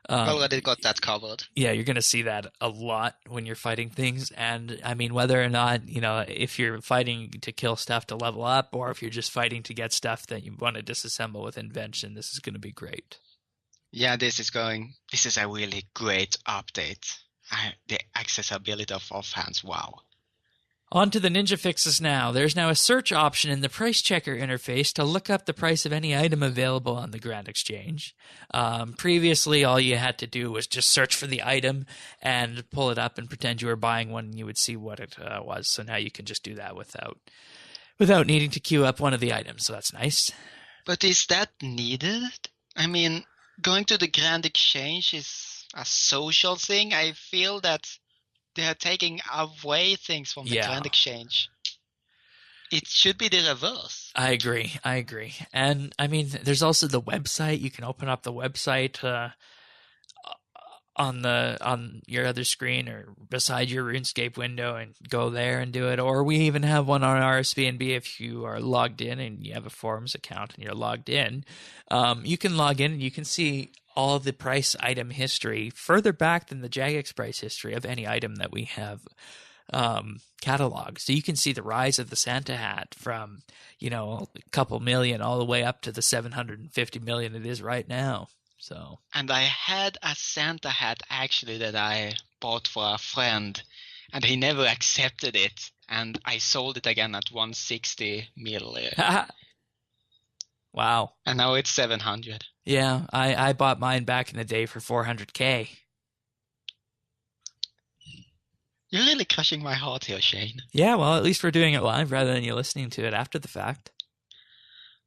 already got that covered. Yeah, you're going to see that a lot when you're fighting things. And I mean, whether or not, you know, if you're fighting to kill stuff to level up, or if you're just fighting to get stuff that you want to disassemble with invention, this is going to be great. Yeah, this is a really great update. The accessibility of offhands, wow. On to the ninja fixes now. There's now a search option in the price checker interface to look up the price of any item available on the Grand Exchange. Previously, all you had to do was just search for the item and pull it up and pretend you were buying one, and you would see what it was. So now you can just do that without needing to queue up one of the items. So that's nice. But is that needed? I mean, going to the Grand Exchange is a social thing. I feel that they are taking away things from the Grand Exchange. It should be the reverse. I agree. And I mean, there's also the website. You can open up the website on your other screen or beside your RuneScape window and go there and do it. Or we even have one on RSBANDB if you are logged in and you have a forums account and you're logged in. You can log in and you can see all of the price item history further back than the Jagex price history of any item that we have cataloged. So you can see the rise of the Santa hat from, you know, a couple million all the way up to the 750 million it is right now. So. And I had a Santa hat actually that I bought for a friend, and he never accepted it, and I sold it again at 160 million. Wow. And now it's 700. Yeah, I bought mine back in the day for 400K. You're really crushing my heart here, Shane. Yeah, well, at least we're doing it live rather than you listening to it after the fact.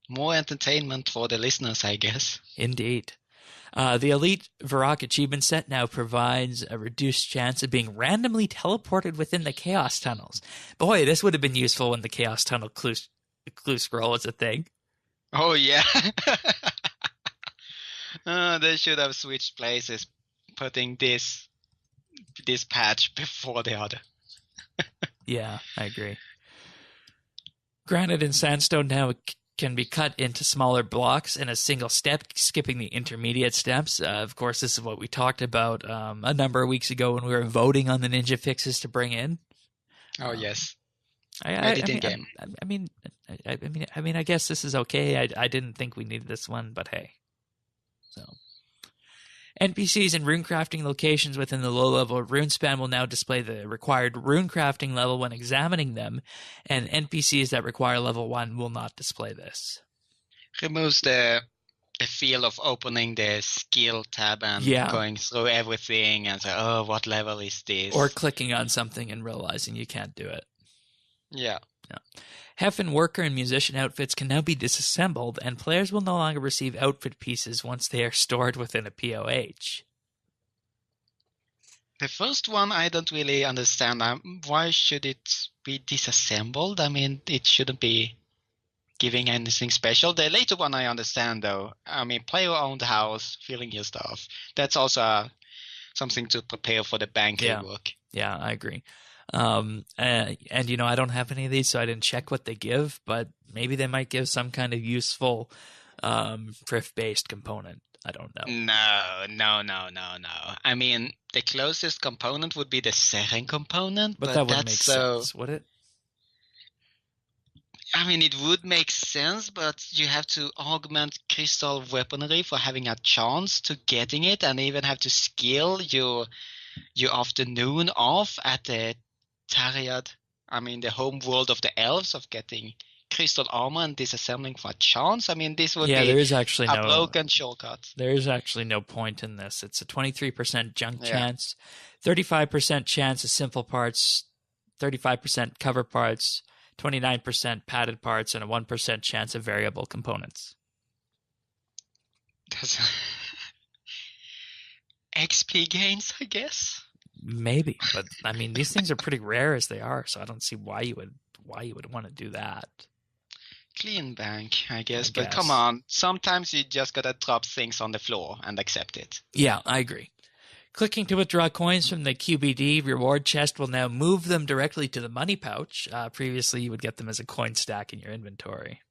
More entertainment for the listeners, I guess. Indeed. The Elite Varrock achievement set now provides a reduced chance of being randomly teleported within the Chaos Tunnels. Boy, this would have been useful when the Chaos Tunnel clue scroll was a thing. Oh, yeah. They should have switched places, putting this patch before the other. Yeah, I agree. Granite and sandstone now can be cut into smaller blocks in a single step, skipping the intermediate steps. Of course, this is what we talked about a number of weeks ago when we were voting on the ninja fixes to bring in. Oh, yes. I mean, I guess this is okay. I didn't think we needed this one, but hey. So, NPCs in runecrafting locations within the low level of RuneSpan will now display the required runecrafting level when examining them, and NPCs that require level 1 will not display this. Removes the feel of opening the skill tab and going through everything and say, oh, what level is this? Or clicking on something and realizing you can't do it. Yeah. Heffen worker and musician outfits can now be disassembled, and players will no longer receive outfit pieces once they are stored within a POH. The first one I don't really understand. Why should it be disassembled? I mean, it shouldn't be giving anything special. The later one I understand, though. I mean, player-owned house, filling your stuff. That's also something to prepare for the banker work. Yeah, I agree. And I don't have any of these, so I didn't check what they give, but maybe they might give some kind of useful thrift-based component. I don't know. No. I mean, the closest component would be the Seren component, but that wouldn't make sense, would it? I mean, it would make sense, but you have to augment crystal weaponry for having a chance to getting it, and even have to skill your afternoon off at the Tariad. I mean, the home world of the elves of getting crystal armor and disassembling for a chance. I mean, this would be there is actually a broken shortcut. There is actually no point in this. It's a 23% junk chance, 35% chance of simple parts, 35% cover parts, 29% padded parts, and a 1% chance of variable components. XP gains, I guess. Maybe, but I mean, these things are pretty rare as they are, so I don't see why you would want to do that. Clean bank, I guess. But come on, sometimes you just gotta drop things on the floor and accept it. Yeah, I agree. Clicking to withdraw coins from the QBD reward chest will now move them directly to the money pouch. Previously, you would get them as a coin stack in your inventory.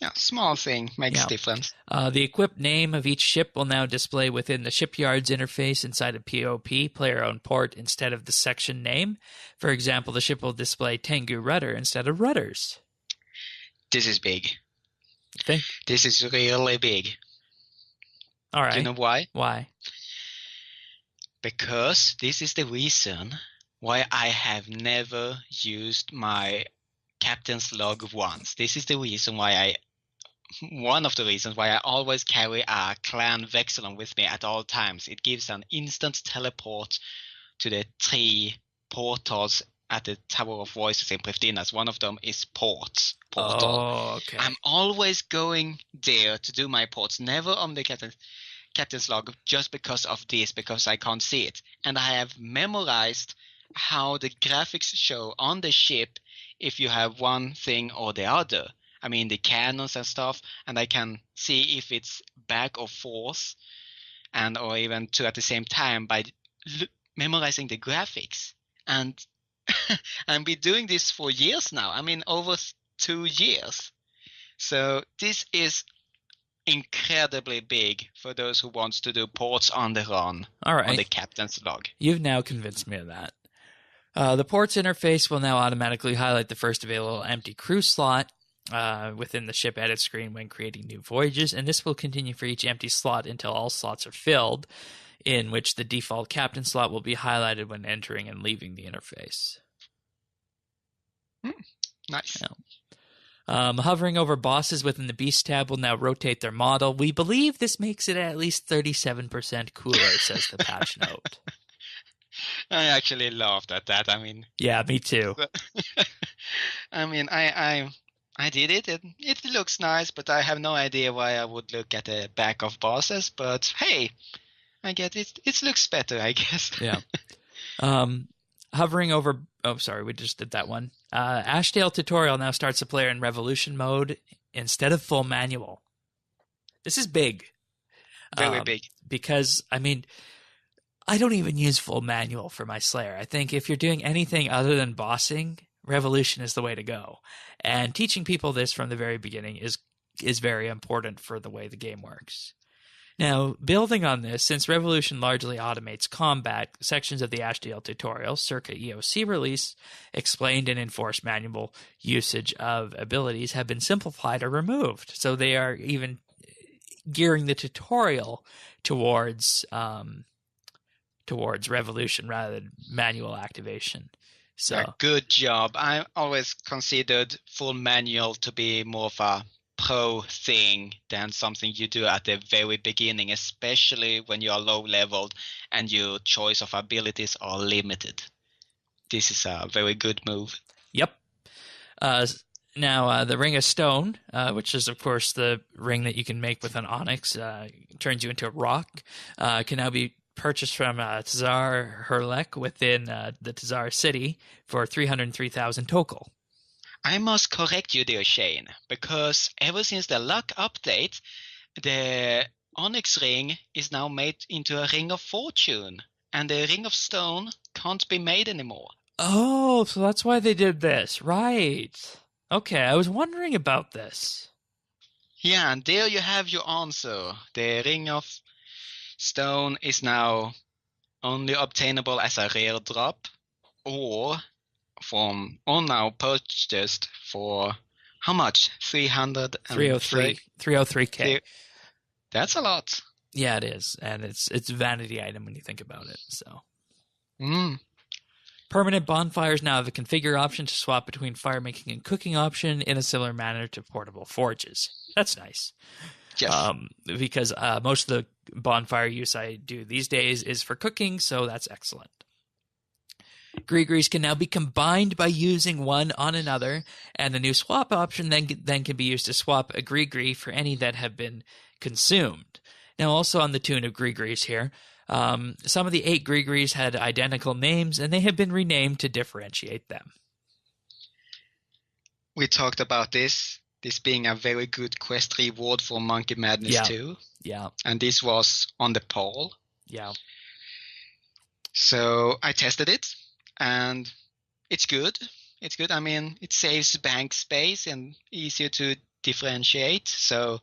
Yeah, small thing makes difference. The equipped name of each ship will now display within the shipyard's interface inside a POP, player-owned port, instead of the section name. For example, the ship will display Tengu Rudder instead of Rudders. This is big. You think? This is really big. All right. Do you know why? Why? Because this is the reason why I have never used my captain's log once. This is the reason why one of the reasons why I always carry a clan Vexillon with me at all times. It gives an instant teleport to the 3 portals at the Tower of Voices in Prifddinas. One of them is portal. Oh, okay. I'm always going there to do my ports, never on the captain's log, just because of this, because I can't see it. And I have memorized how the graphics show on the ship if you have one thing or the other. I mean, the cannons and stuff, and I can see if it's back or forth, and or even 2 at the same time by memorizing the graphics. And I've been doing this for years now. I mean, over 2 years. So this is incredibly big for those who wants to do ports on the run. All right. On the captain's log. You've now convinced me of that. The ports interface will now automatically highlight the first available empty crew slot within the ship edit screen when creating new voyages, and this will continue for each empty slot until all slots are filled, in which the default captain slot will be highlighted when entering and leaving the interface. Nice. Yeah. Hovering over bosses within the Beast tab will now rotate their model. We believe this makes it at least 37% cooler, says the patch note. I actually laughed at that. I mean, yeah, me too. I mean, I did it. It looks nice, but I have no idea why I would look at the back of bosses. But hey, I get it. It looks better, I guess. Yeah. Hovering over. Oh, sorry, we just did that one. Ashdale tutorial now starts the player in revolution mode instead of full manual. This is big. Very big. Because, I mean, I don't even use full manual for my Slayer. I think if you're doing anything other than bossing, revolution is the way to go. And teaching people this from the very beginning is very important for the way the game works. Now, building on this, since Revolution largely automates combat, sections of the Ashdale tutorial, circa EOC release, explained and enforced manual usage of abilities have been simplified or removed. So they are even gearing the tutorial towards revolution rather than manual activation. So a good job. I always considered full manual to be more of a pro thing than something you do at the very beginning, especially when you are low leveled and your choice of abilities are limited. This is a very good move. Yep. Now, the Ring of Stone, which is, of course, the ring that you can make with an onyx, turns you into a rock, can now be purchased from Tsar Herlek within the Tsar city for 303,000 tokel. I must correct you there, Shane, because ever since the luck update, the onyx ring is now made into a ring of fortune, and the Ring of Stone can't be made anymore. Oh, so that's why they did this. Right. Okay, I was wondering about this. Yeah, and there you have your answer. The Ring of Stone is now only obtainable as a rare drop, or now purchased for how much? 303K. That's a lot. Yeah, it is, and it's a vanity item when you think about it. So. Permanent bonfires now have a configure option to swap between fire making and cooking option in a similar manner to portable forges. That's nice. Yes. Because most of the bonfire use I do these days is for cooking, so that's excellent. Gree-grees can now be combined by using one on another, and the new swap option then can be used to swap a gree-gree for any that have been consumed. Now, also on the tune of gree-grees here, some of the 8 gree-grees had identical names, and they have been renamed to differentiate them. We talked about this being a very good quest reward for Monkey Madness 2. Yeah. And this was on the poll. Yeah. So I tested it, and it's good. It's good. I mean, it saves bank space and easier to differentiate. So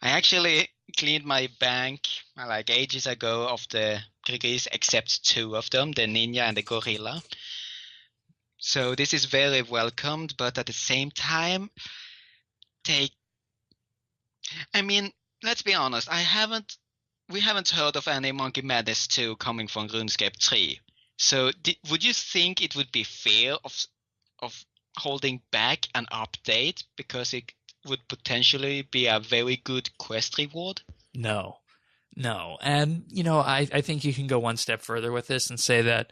I actually cleaned my bank like ages ago of the gree-grees, except 2 of them, the ninja and the gorilla. So this is very welcomed, but at the same time, let's be honest, we haven't heard of any Monkey Madness 2 coming from RuneScape 3. So would you think it would be fair of holding back an update because it would potentially be a very good quest reward? No. And, I think you can go one step further with this and say that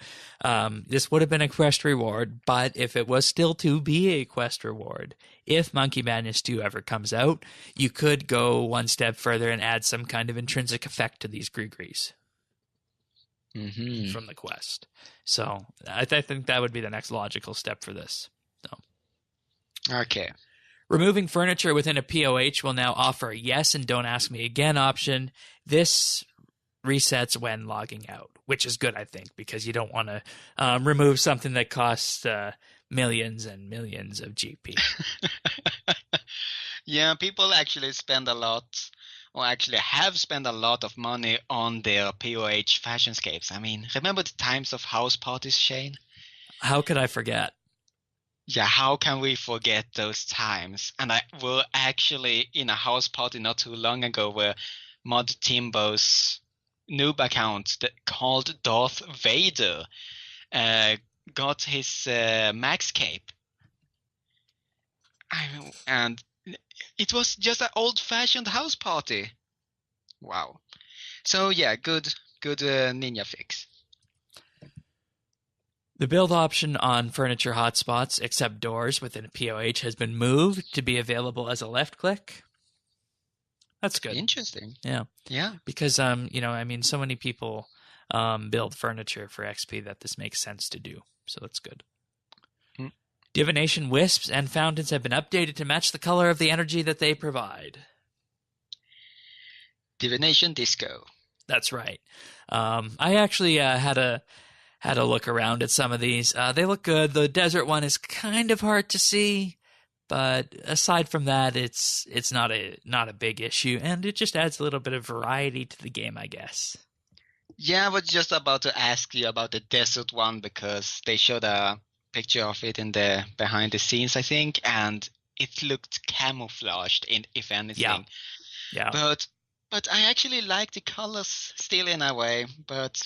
this would have been a quest reward, but if it was still to be a quest reward, if Monkey Madness 2 ever comes out, you could go one step further and add some kind of intrinsic effect to these gree-grees from the quest. So I think that would be the next logical step for this. So. Okay. Removing furniture within a POH will now offer a yes and don't ask me again option. This resets when logging out, which is good, I think, because you don't want to remove something that costs millions and millions of GP. Yeah, people actually spend a lot, or actually have spent a lot of money on their POH fashionscapes. I mean, remember the times of house parties, Shane? How could I forget? Yeah, how can we forget those times? And I were actually in a house party not too long ago where Mod Timbo's noob account called Darth Vader got his max cape. And it was just an old-fashioned house party. Wow. So yeah, good ninja fix. The build option on furniture hotspots, except doors within a POH, has been moved to be available as a left click. That's good. Interesting. Yeah. Yeah. Because, so many people build furniture for XP that this makes sense to do. So that's good. Divination wisps and fountains have been updated to match the color of the energy that they provide. Divination disco. That's right. I actually had a look around at some of these. They look good. The desert one is kind of hard to see, but aside from that, it's not a big issue, and it just adds a little bit of variety to the game, I guess. Yeah, I was just about to ask you about the desert one because they showed a picture of it in the behind the scenes, I think, and it looked camouflaged, if anything. Yeah. But but I actually like the colors still in a way. But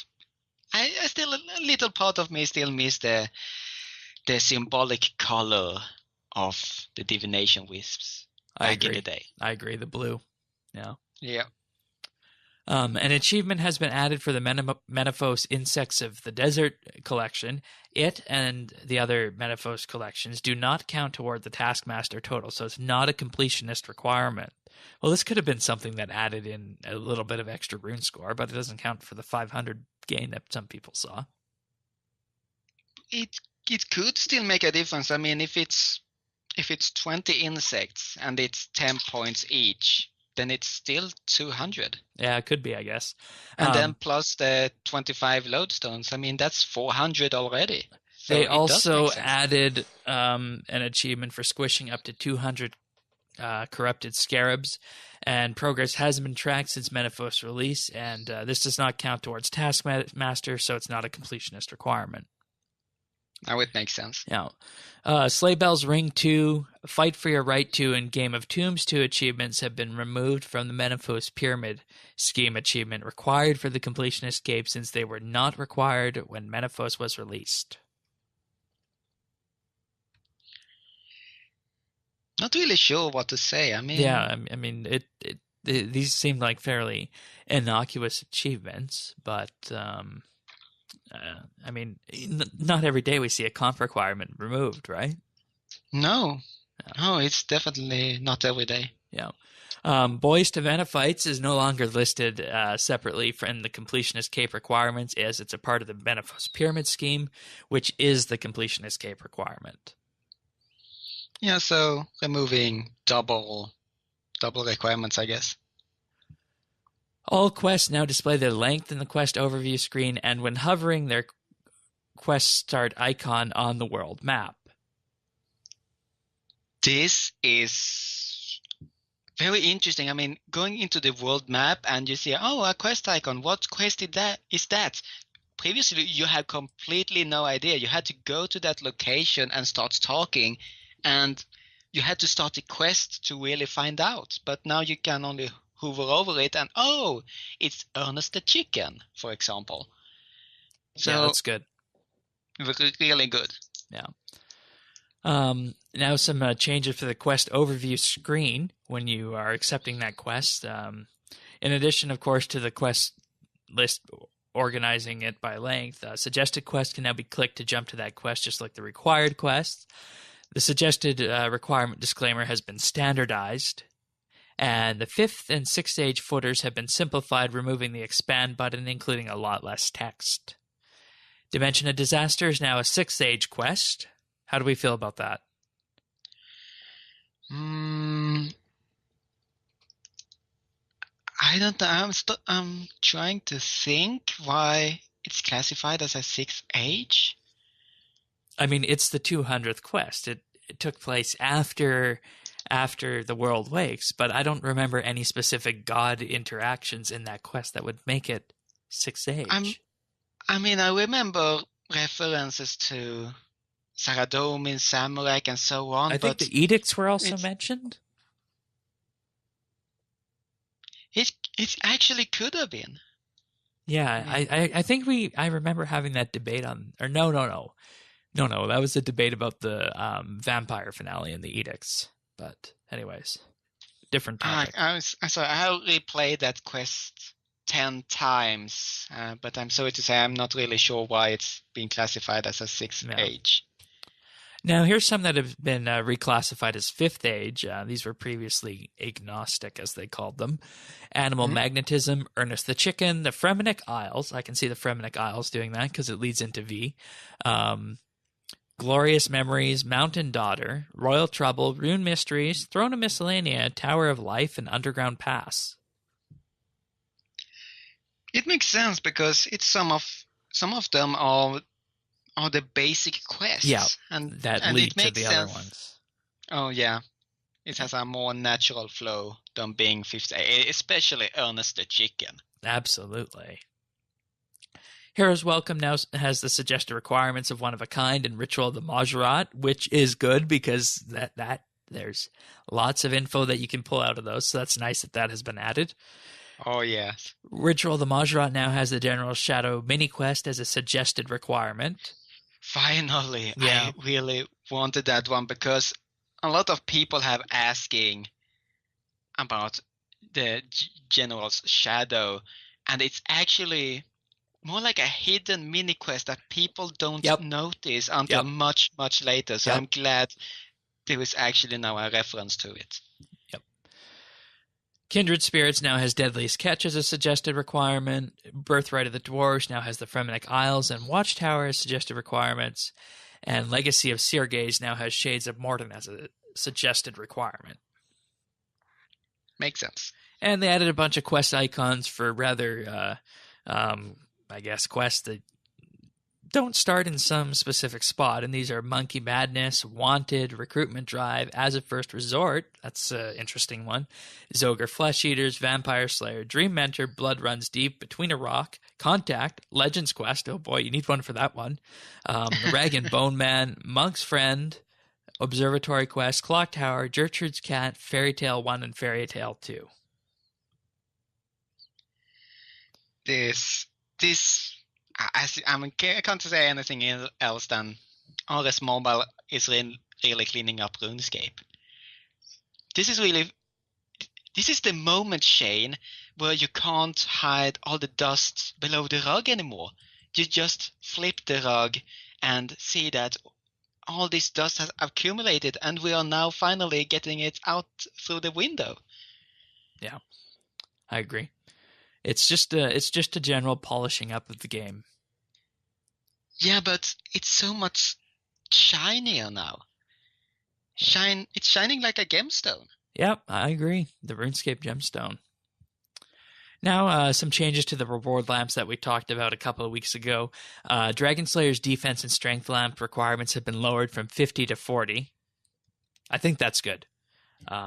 I still, a little part of me still miss the symbolic color of the divination wisps back in the day. I agree. The blue. Yeah. Yeah. An achievement has been added for the Menaphos Insects of the Desert collection. It and the other Menaphos collections do not count toward the Taskmaster total, so it's not a completionist requirement. Well, this could have been something that added in a little bit of extra rune score, but it doesn't count for the 500 gain that some people saw. It could still make a difference. I mean, if it's 20 insects and it's 10 points each, then it's still 200. Yeah, it could be, I guess. And then plus the 25 lodestones, I mean, that's 400 already. So they also added an achievement for squishing up to 200 corrupted scarabs, and progress has been tracked since Menaphos release, and this does not count towards Taskmaster, so it's not a completionist requirement. Now it makes sense. Yeah. Sleigh Bells Ring 2, Fight for Your Right to, and Game of Tombs 2 achievements have been removed from the Menaphos Pyramid Scheme achievement required for the completionist cape, since they were not required when Menaphos was released. Not really sure what to say. I mean, yeah, I mean, these seem like fairly innocuous achievements, but I mean, not every day we see a comp requirement removed, right? No, it's definitely not every day. Yeah. Boys to Menaphites is no longer listed separately from the completionist cape requirements, as it's a part of the Menaphos Pyramid Scheme, which is the completionist cape requirement. Yeah, so removing double requirements, I guess. All quests now display their length in the quest overview screen, and when hovering, their quest start icon on the world map. This is very interesting. I mean, going into the world map and you see, a quest icon. What quest is that? Previously, you had completely no idea. You had to go to that location and start talking, and you had to start a quest to really find out. But now you can only hover over it and it's Ernest the Chicken, for example. So yeah, that's good. Really good. Yeah. Now some changes for the quest overview screen when you are accepting that quest. In addition, of course, to the quest list organizing it by length, suggested quests can now be clicked to jump to that quest, just like the required quests. The suggested requirement disclaimer has been standardized. And the 5th and 6th stage footers have been simplified, removing the expand button, including a lot less text. Dimension of Disaster is now a 6th stage quest. How do we feel about that? I don't know. I'm trying to think why it's classified as a 6th age. I mean, it's the 200th quest. It took place after the world wakes, but I don't remember any specific god interactions in that quest that would make it 6th age. I mean, I remember references to Saradomin, Samurek, and so on. I think the edicts were also mentioned. It actually could have been. Yeah, I think I remember having that debate on, or no, that was a debate about the vampire finale and the edicts. But anyways, different topic. I'm sorry, I replayed that quest 10 times, but I'm sorry to say I'm not really sure why it's being classified as a 6th age. Now, here's some that have been reclassified as 5th age. These were previously agnostic, as they called them. Animal Magnetism, Ernest the Chicken, the Fremenic Isles. I can see the Fremenic Isles doing that because it leads into V. Glorious Memories, Mountain Daughter, Royal Trouble, Rune Mysteries, Throne of Miscellanea, Tower of Life, and Underground Pass. It makes sense because it's some of them are the basic quests. Yeah, and lead to the other ones. Oh yeah, it has a more natural flow than being 5th, especially Ernest the Chicken. Absolutely. Heroes Welcome now has the suggested requirements of One of a Kind and Ritual of the Majorat, which is good because that there's lots of info that you can pull out of those, so that's nice that has been added. Oh, yes. Ritual of the Majorot now has the General Shadow mini quest as a suggested requirement. Finally, Yeah. I really wanted that one because a lot of people have asking about the General's Shadow, and it's actually more like a hidden mini quest that people don't Yep. notice until Yep. much, much later. So Yep. I'm glad there is actually now a reference to it. Yep. Kindred Spirits now has Deadliest Catch as a suggested requirement. Birthright of the Dwarves now has the Fremennik Isles and Watchtower as suggested requirements. And Legacy of Seergaze now has Shades of Morden as a suggested requirement. Makes sense. And they added a bunch of quest icons for rather, I guess, quests that don't start in some specific spot. And these are Monkey Madness, Wanted, Recruitment Drive, As a First Resort. That's an interesting one. Zogre Flesh Eaters, Vampire Slayer, Dream Mentor, Blood Runs Deep, Between a Rock, Contact, Legends Quest. Oh boy, you need one for that one. Rag and Bone Man, Monk's Friend, Observatory Quest, Clock Tower, Gertrude's Cat, Fairy Tale 1, and Fairy Tale 2. I can't say anything else than RS Mobile is really cleaning up RuneScape. This is the moment, Shane, where you can't hide all the dust below the rug anymore. You just flip the rug and see that all this dust has accumulated, and we are now finally getting it out through the window. Yeah, I agree. It's just a general polishing up of the game. Yeah, but it's so much shinier now. It's shining like a gemstone. Yep, I agree. The RuneScape Gemstone. Now, some changes to the reward lamps that we talked about a couple of weeks ago. Dragon Slayer's defense and strength lamp requirements have been lowered from 50 to 40. I think that's good.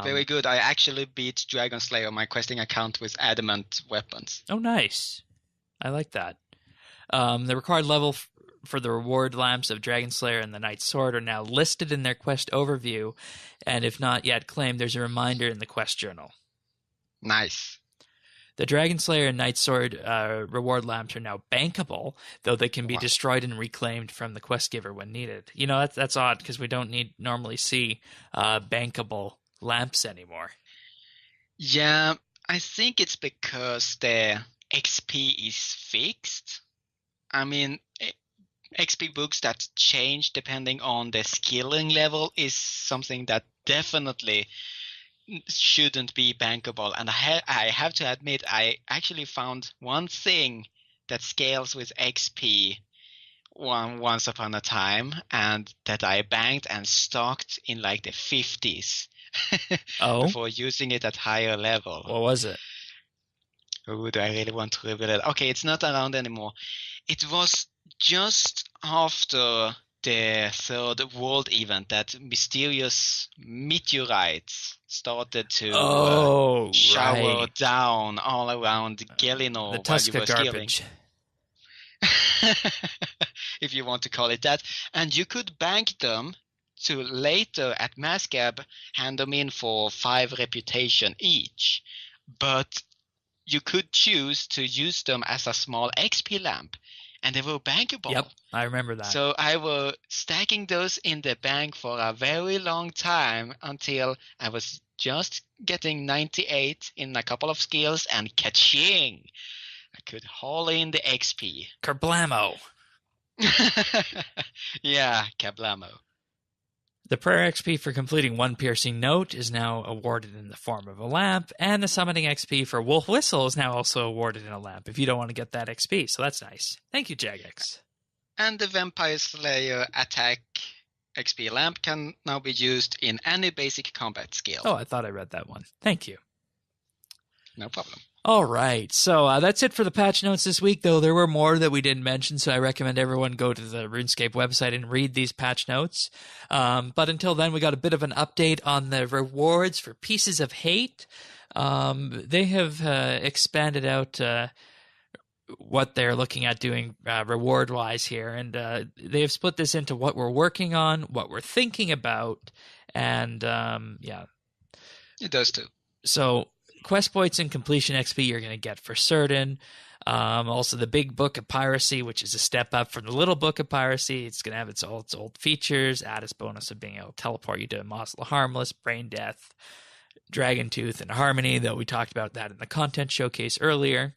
Very good. I actually beat Dragon Slayer on my questing account with adamant weapons. Oh, nice. I like that. The required level for the reward lamps of Dragon Slayer and the Night Sword are now listed in their quest overview, and if not yet claimed, there's a reminder in the quest journal. Nice. The Dragon Slayer and Night Sword reward lamps are now bankable, though they can be destroyed and reclaimed from the quest giver when needed. You know, that's odd because we don't normally see bankable lamps anymore. Yeah, I think it's because the XP is fixed. I mean, XP books that change depending on the skilling level is something that definitely shouldn't be bankable. And I have to admit, I actually found one thing that scales with XP once upon a time, and that I banked and stocked in like the 50s before using it at higher level. What was it? Oh, do I really want to reveal it? Okay, it's not around anymore. It was just after the third world event that mysterious meteorites started to shower down all around Gelinor the Tuska while you were garbage. If you want to call it that. And you could bank them to later at Mascab hand them in for 5 reputation each. But you could choose to use them as a small XP lamp, and they were bankable. Yep, I remember that. So I was stacking those in the bank for a very long time until I was just getting 98 in a couple of skills, and ka-ching! I could haul in the XP. Kerblamo! Yeah, kablamo. The prayer XP for completing one piercing note is now awarded in the form of a lamp, and the summoning XP for Wolf Whistle is now also awarded in a lamp if you don't want to get that XP, so that's nice. Thank you, Jagex. And the Vampire Slayer attack XP lamp can now be used in any basic combat skill. Oh, I thought I read that one. Thank you. No problem. All right, so that's it for the patch notes this week, though there were more that we didn't mention, so I recommend everyone go to the RuneScape website and read these patch notes. But until then, we got a bit of an update on the rewards for Pieces of Hate. They have expanded out what they're looking at doing reward-wise here, and they have split this into what we're working on, what we're thinking about, and yeah. It does too. So quest points and completion XP you're going to get for certain. Also, the Big Book of Piracy, which is a step up from the Little Book of Piracy. It's going to have its old features, add its bonus of being able to teleport you to Mossel Harmless, Brain Death, Dragon Tooth, and Harmony, though we talked about that in the content showcase earlier.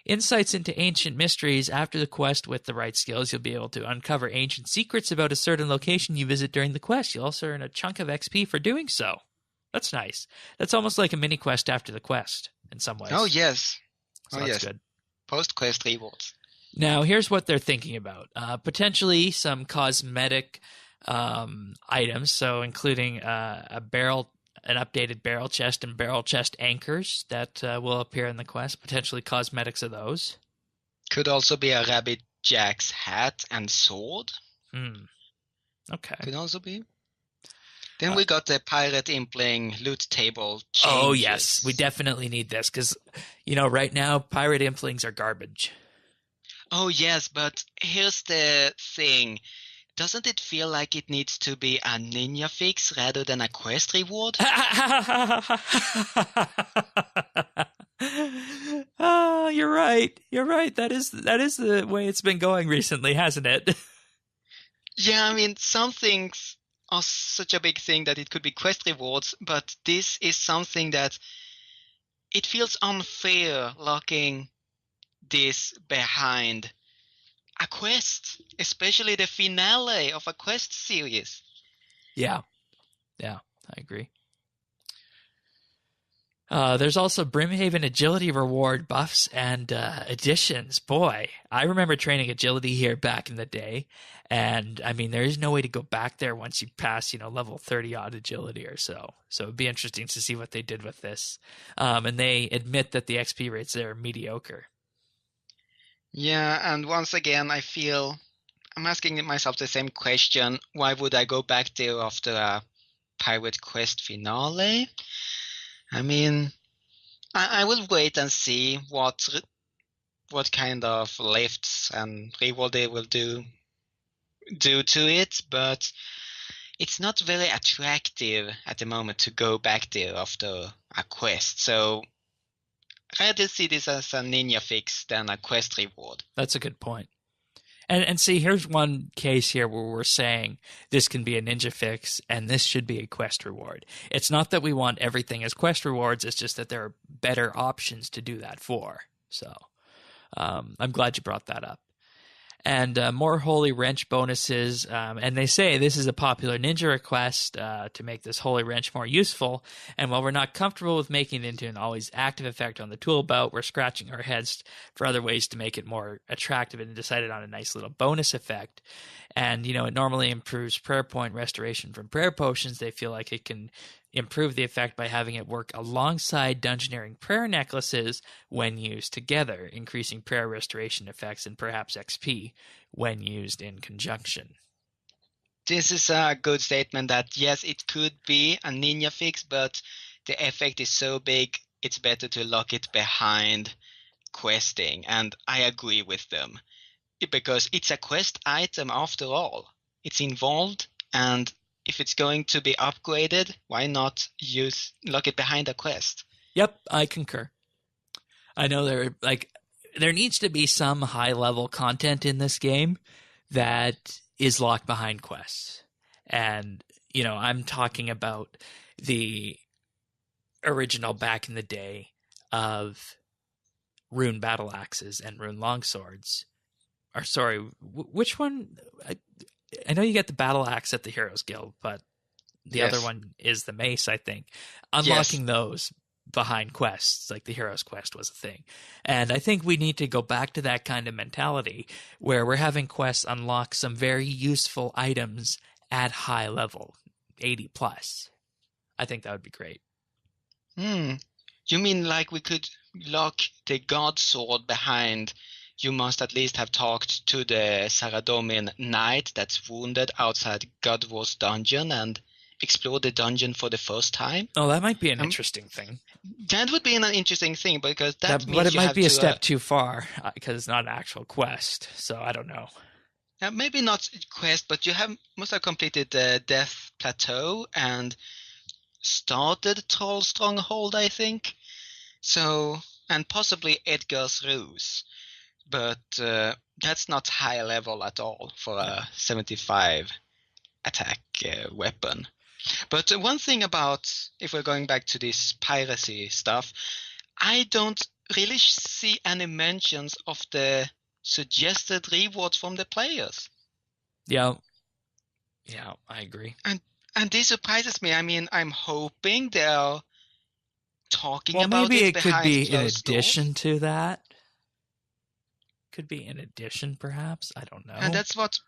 Insights into ancient mysteries. After the quest with the right skills, you'll be able to uncover ancient secrets about a certain location you visit during the quest. You'll also earn a chunk of XP for doing so. That's nice. That's almost like a mini quest after the quest in some ways. Oh, yes. So that's good. Post-quest rewards. Now, here's what they're thinking about. Potentially some cosmetic items, so including an updated barrel chest and barrel chest anchors that will appear in the quest, potentially cosmetics of those. Could also be a Rabbit Jack's hat and sword. Okay. Could also be. Then we got the Pirate Impling loot table changes. Oh, yes. We definitely need this because, right now, Pirate Implings are garbage. Oh, yes, but here's the thing. Doesn't it feel like it needs to be a ninja fix rather than a quest reward? Oh, you're right. You're right. That is the way it's been going recently, hasn't it? Yeah, I mean, some things are such a big thing that it could be quest rewards, but this is something that it feels unfair locking this behind a quest, especially the finale of a quest series. Yeah, I agree. There's also Brimhaven agility reward buffs and additions. Boy, I remember training agility here back in the day, and I mean, there is no way to go back there once you pass, level 30 odd agility or so. So it'd be interesting to see what they did with this. And they admit that the XP rates there are mediocre. Yeah, and once again, I feel I'm asking myself the same question. Why would I go back there after a Pirate Quest finale? I mean, I will wait and see what kind of lifts and reward they will do to it, but it's not very attractive at the moment to go back there after a quest. So I'd rather see this as a ninja fix than a quest reward. That's a good point. And see, here's one case here where we're saying this can be a ninja fix and this should be a quest reward. It's not that we want everything as quest rewards. It's just that there are better options to do that for. So I'm glad you brought that up. And more Holy Wrench bonuses. And they say this is a popular ninja request to make this Holy Wrench more useful. And while we're not comfortable with making it into an always active effect on the tool belt, we're scratching our heads for other ways to make it more attractive and decided on a nice little bonus effect. And, it normally improves prayer point restoration from prayer potions. They feel like it can improve the effect by having it work alongside dungeoneering prayer necklaces when used together, increasing prayer restoration effects and perhaps XP when used in conjunction. This is a good statement that, yes, it could be a ninja fix, but the effect is so big, it's better to lock it behind questing. And I agree with them because it's a quest item after all. It's involved, and if it's going to be upgraded, why not lock it behind a quest? Yep, I concur. I know there needs to be some high-level content in this game that is locked behind quests. And, I'm talking about the original back in the day of rune battle axes and rune longswords. Or sorry, which one? I know you get the battle axe at the Heroes Guild, but the other one is the mace, I think. Unlocking those behind quests, like the Heroes Quest was a thing. And I think we need to go back to that kind of mentality where we're having quests unlock some very useful items at high level, 80 plus. I think that would be great. You mean like we could lock the God Sword behind you must at least have talked to the Saradomin knight that's wounded outside God War's dungeon and explored the dungeon for the first time? Oh, that might be an interesting thing. That would be an interesting thing because that means but it you might have be a to, step too far because it's not an actual quest. So I don't know. Maybe not quest, but you must have completed the Death Plateau and started Troll Stronghold, I think. So, and possibly Edgar's Ruse, but that's not high level at all for a 75 attack weapon. But one thing about, if we're going back to this piracy stuff, I don't really see any mentions of the suggested rewards from the players. Yeah, I agree. And this surprises me. I mean, I'm hoping they're talking Well, about maybe it it could behind be in closed addition doors. to that. Could be in addition, perhaps. I don't know. And that's what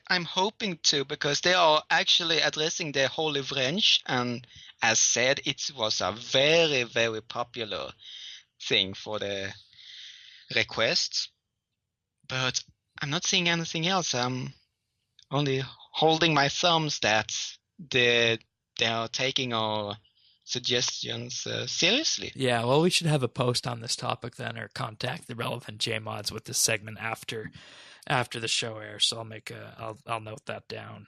I'm hoping to, because they are actually addressing the Holy Wrench, and as said, it was a very, very popular thing for the requests. But I'm not seeing anything else. I'm only holding my thumbs that they are taking our suggestions seriously. Yeah, well, we should have a post on this topic then, or contact the relevant JMods with this segment after the show airs. So I'll note that down.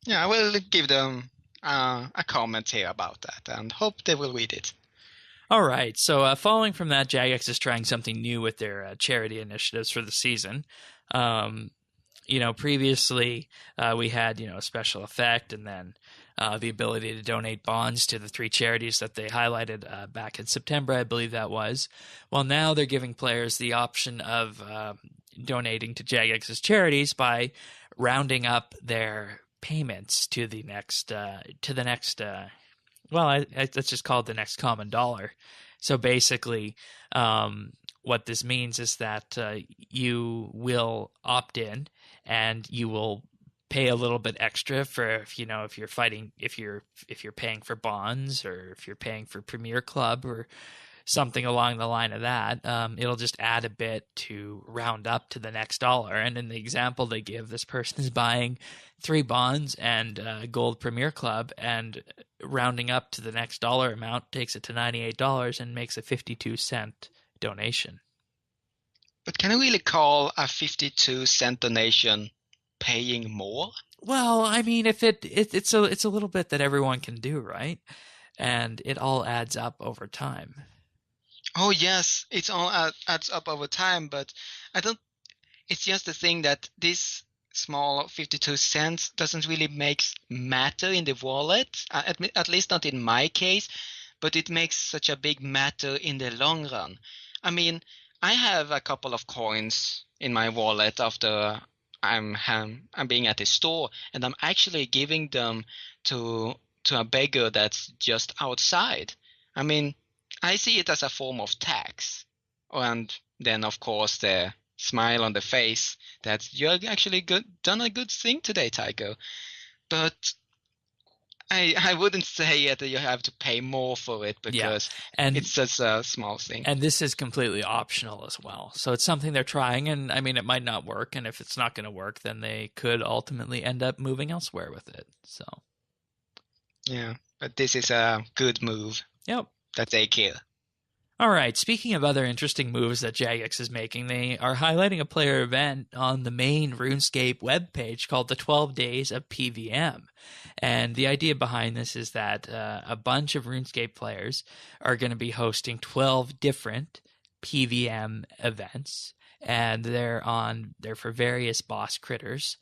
Yeah, I will give them a comment here about that, and hope they will read it. All right. So following from that, Jagex is trying something new with their charity initiatives for the season. Previously we had, a special effect, and then the ability to donate bonds to the 3 charities that they highlighted back in September, I believe that was. Well, now they're giving players the option of donating to Jagex's charities by rounding up their payments to the next let's just call it the next common dollar. So basically, what this means is that you will opt in, and you will pay a little bit extra for if you're paying for bonds, or if you're paying for Premier Club or something along the line of that. It'll just add a bit to round up to the next dollar. And in the example they give, this person is buying 3 bonds and Gold Premier Club, and rounding up to the next dollar amount takes it to $98 and makes a 52-cent donation. But can I really call a 52-cent donation paying more? Well, I mean, if it's a little bit that everyone can do, right? And it all adds up over time. Oh yes, it's all adds up over time, but I don't. It's just the thing that this small 52 cents doesn't really matter in the wallet, at least not in my case, but it makes such a big matter in the long run. I mean, I have a couple of coins in my wallet after I'm being at the store, and I'm actually giving them to a beggar that's just outside. I mean, I see it as a form of tax. And then, of course, the smile on the face that you're actually done a good thing today, Tycho. But I wouldn't say that you have to pay more for it, because it's just a small thing. And this is completely optional as well. So it's something they're trying, and I mean, it might not work. And if it's not going to work, then they could ultimately end up moving elsewhere with it. So. Yeah, but this is a good move. Yep. That they care. All right, speaking of other interesting moves that Jagex is making, they are highlighting a player event on the main RuneScape webpage called the 12 Days of PVM. And the idea behind this is that a bunch of RuneScape players are going to be hosting 12 different PVM events, and they're for various boss critters,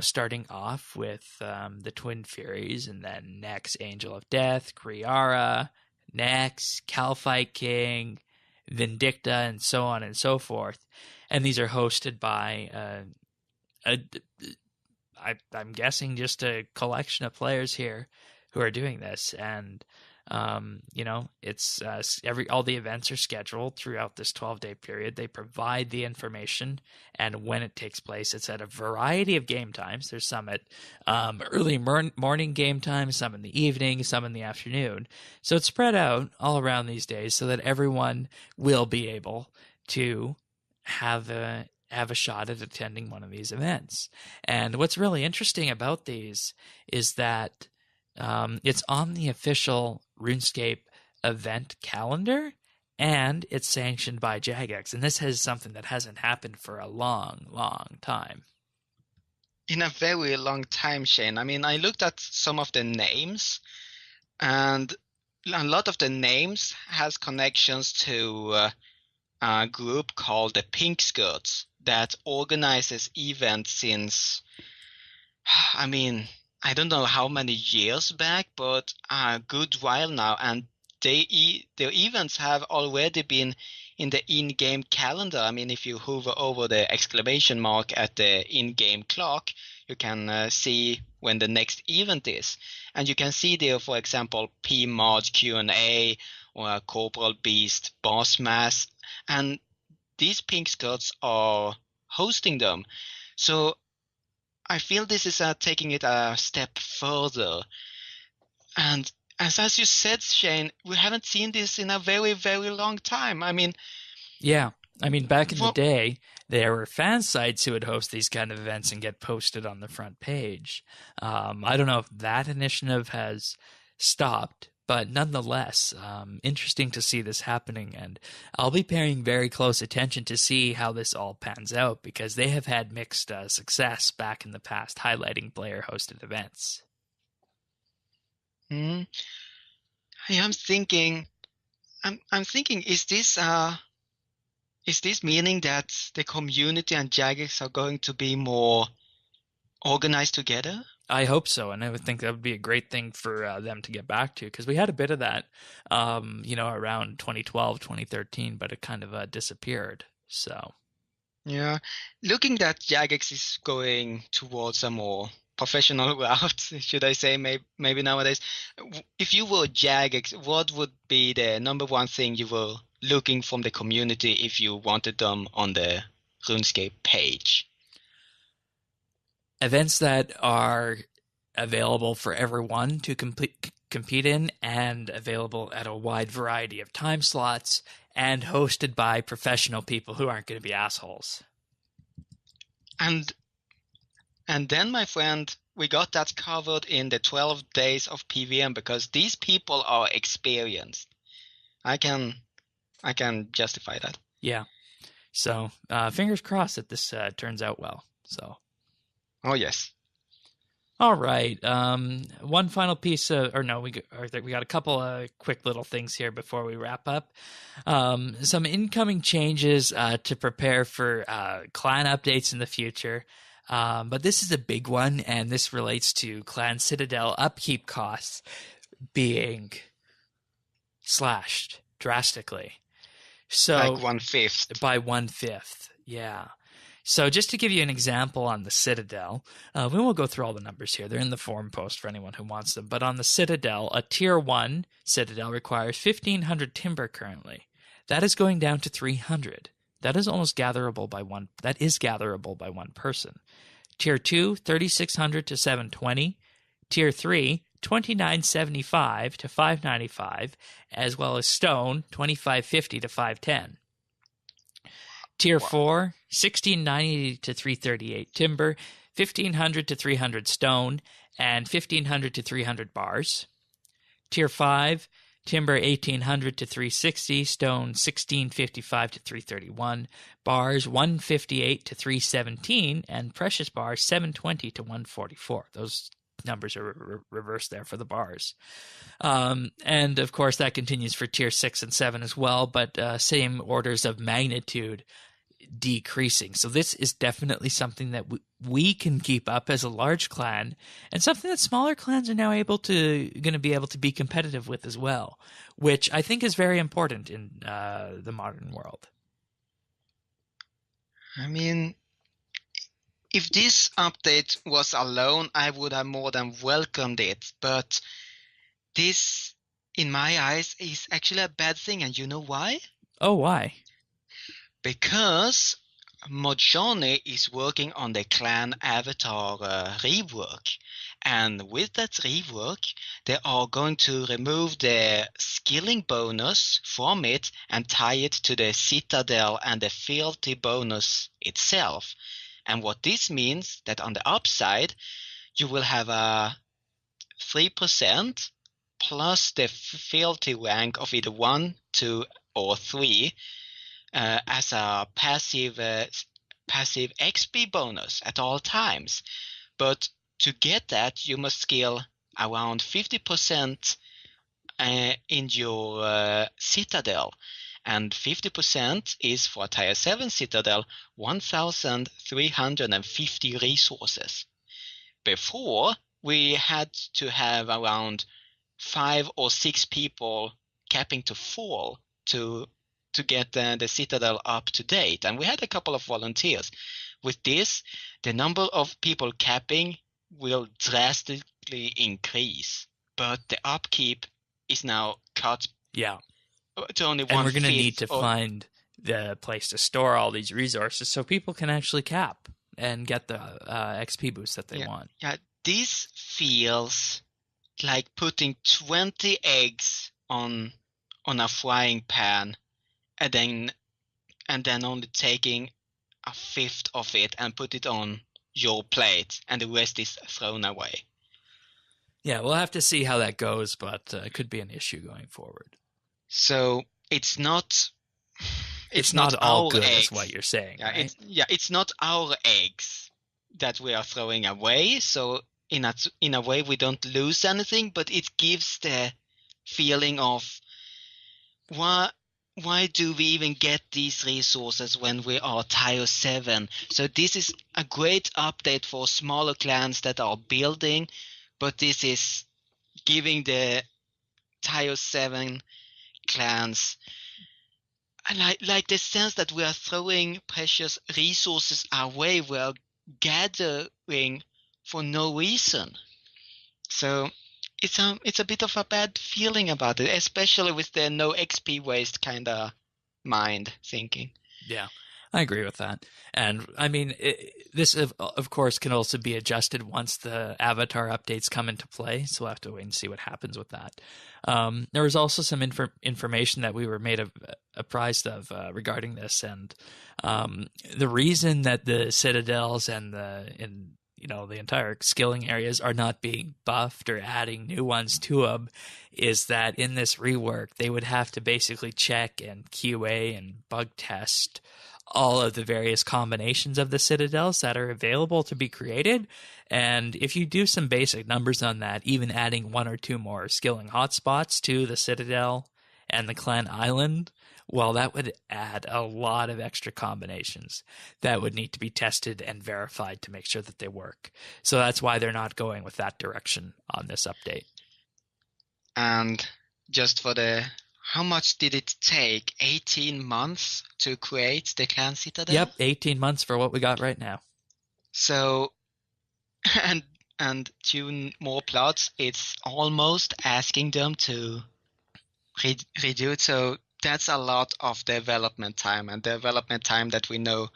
starting off with the Twin Furies, and then next Angel of Death, Kriara, next Calphite King, Vindicta, and so on and so forth. And these are hosted by I'm guessing just a collection of players here who are doing this. And it's all the events are scheduled throughout this 12-day period. They provide the information and when it takes place. It's at a variety of game times. There's some at early morning game time, some in the evening, some in the afternoon. So it's spread out all around these days so that everyone will be able to have a shot at attending one of these events. And what's really interesting about these is that it's on the official RuneScape event calendar, and it's sanctioned by Jagex. And this is something that hasn't happened for a long, long time. In a very long time, Shane. I mean, I looked at some of the names, and a lot of the names has connections to a group called the Pink Skirts that organizes events since, I mean, I don't know how many years back, but a good while now. And their events have already been in the in-game calendar. I mean, if you hover over the exclamation mark at the in-game clock, you can see when the next event is. And you can see there, for example, PMOD Q&A or Corporal Beast Boss Mass. And these Pink Skirts are hosting them. So I feel this is taking it a step further. And as you said, Shane, we haven't seen this in a very, very long time. I mean, Yeah. I mean, back in the what? day, there were fan sites who would host these kind of events and get posted on the front page. I don't know if that initiative has stopped, but nonetheless, interesting to see this happening. And I'll be paying very close attention to see how this all pans out because they have had mixed success back in the past highlighting player-hosted events. I am thinking. I'm thinking. Is this meaning that the community and Jagex are going to be more organized together? I hope so, and I would think that would be a great thing for them to get back to because we had a bit of that, around 2012, 2013, but it kind of disappeared. So, Yeah, looking that Jagex is going towards a more professional route, should I say, maybe nowadays. If you were Jagex, what would be the number one thing you were looking from the community if you wanted them on the RuneScape page? events that are available for everyone to compete in and available at a wide variety of time slots and hosted by professional people who aren't going to be assholes. And then, my friend, we got that covered in the 12 days of PVM because these people are experienced. I can justify that. Yeah. So fingers crossed that this turns out well. So. Oh yes. All right. One final piece, we got a couple of quick little things here before we wrap up. Some incoming changes to prepare for clan updates in the future. But this is a big one, and this relates to Clan Citadel upkeep costs being slashed drastically. So Like 1/5. by 1/5, yeah. So just to give you an example on the Citadel, we won't go through all the numbers here. They're in the forum post for anyone who wants them. But on the Citadel, a Tier 1 Citadel requires 1,500 timber currently. That is going down to 300. That is almost gatherable by one. That is gatherable by one person. Tier 2, 3,600 to 720. Tier 3, 2,975 to 595, as well as stone, 2,550 to 510. Tier 4, 1,690 to 338 timber, 1,500 to 300 stone, and 1,500 to 300 bars. Tier 5, timber 1,800 to 360, stone 1,655 to 331, bars 158 to 317, and precious bars 720 to 144. Those numbers are reversed there for the bars. And of course that continues for tier 6 and 7 as well, but same orders of magnitude decreasing. So this is definitely something that we can keep up as a large clan, and something that smaller clans are now going to be able to be competitive with as well, which I think is very important in the modern world. I mean, if this update was alone, I would have more than welcomed it. But this, in my eyes, is actually a bad thing. And you know why? Oh, why? Because Mojone is working on the clan avatar rework. And with that rework, they are going to remove the skilling bonus from it and tie it to the Citadel and the fealty bonus itself. And what this means, that on the upside, you will have a 3% plus the fealty rank of either 1, 2, or 3 as a passive XP bonus at all times. But to get that, you must skill around 50% in your citadel. And 50% is for Tier 7 Citadel, 1,350 resources. Before, we had to have around 5 or 6 people capping to 4 to get the Citadel up to date. And we had a couple of volunteers. With this, the number of people capping will drastically increase. But the upkeep is now cut to only 1/5. And we're going to need to find the place to store all these resources so people can actually cap and get the XP boost that they want. Yeah, this feels like putting 20 eggs on a frying pan and then only taking 1/5 of it and put it on your plate, and the rest is thrown away. Yeah, we'll have to see how that goes, but it could be an issue going forward. So it's not all our good, eggs. is what you're saying. Yeah, right? It's not our eggs that we are throwing away. So in a way, we don't lose anything, but it gives the feeling of why do we even get these resources when we are Tier 7? So this is a great update for smaller clans that are building, but this is giving the Tier 7 clans like the sense that we are throwing precious resources away. We are gathering for no reason. So it's a bit of a bad feeling about it, especially with the no XP waste kind of mind thinking. Yeah, I agree with that. And I mean, this of course can also be adjusted once the avatar updates come into play. So we'll have to wait and see what happens with that. There was also some information that we were made apprised of regarding this, and the reason that the citadels and the entire skilling areas are not being buffed or adding new ones to them is that in this rework, they would have to basically check and QA and bug test all of the various combinations of the citadels that are available to be created. And if you do some basic numbers on that, even adding 1 or 2 more skilling hotspots to the citadel and the clan island, well, that would add a lot of extra combinations that would need to be tested and verified to make sure that they work. So that's why they're not going with that direction on this update. And just for how much did it take? 18 months to create the clan citadel? Yep, 18 months for what we got right now. So, and 2 more plots, it's almost asking them to redo it. So that's a lot of development time, and development time that we know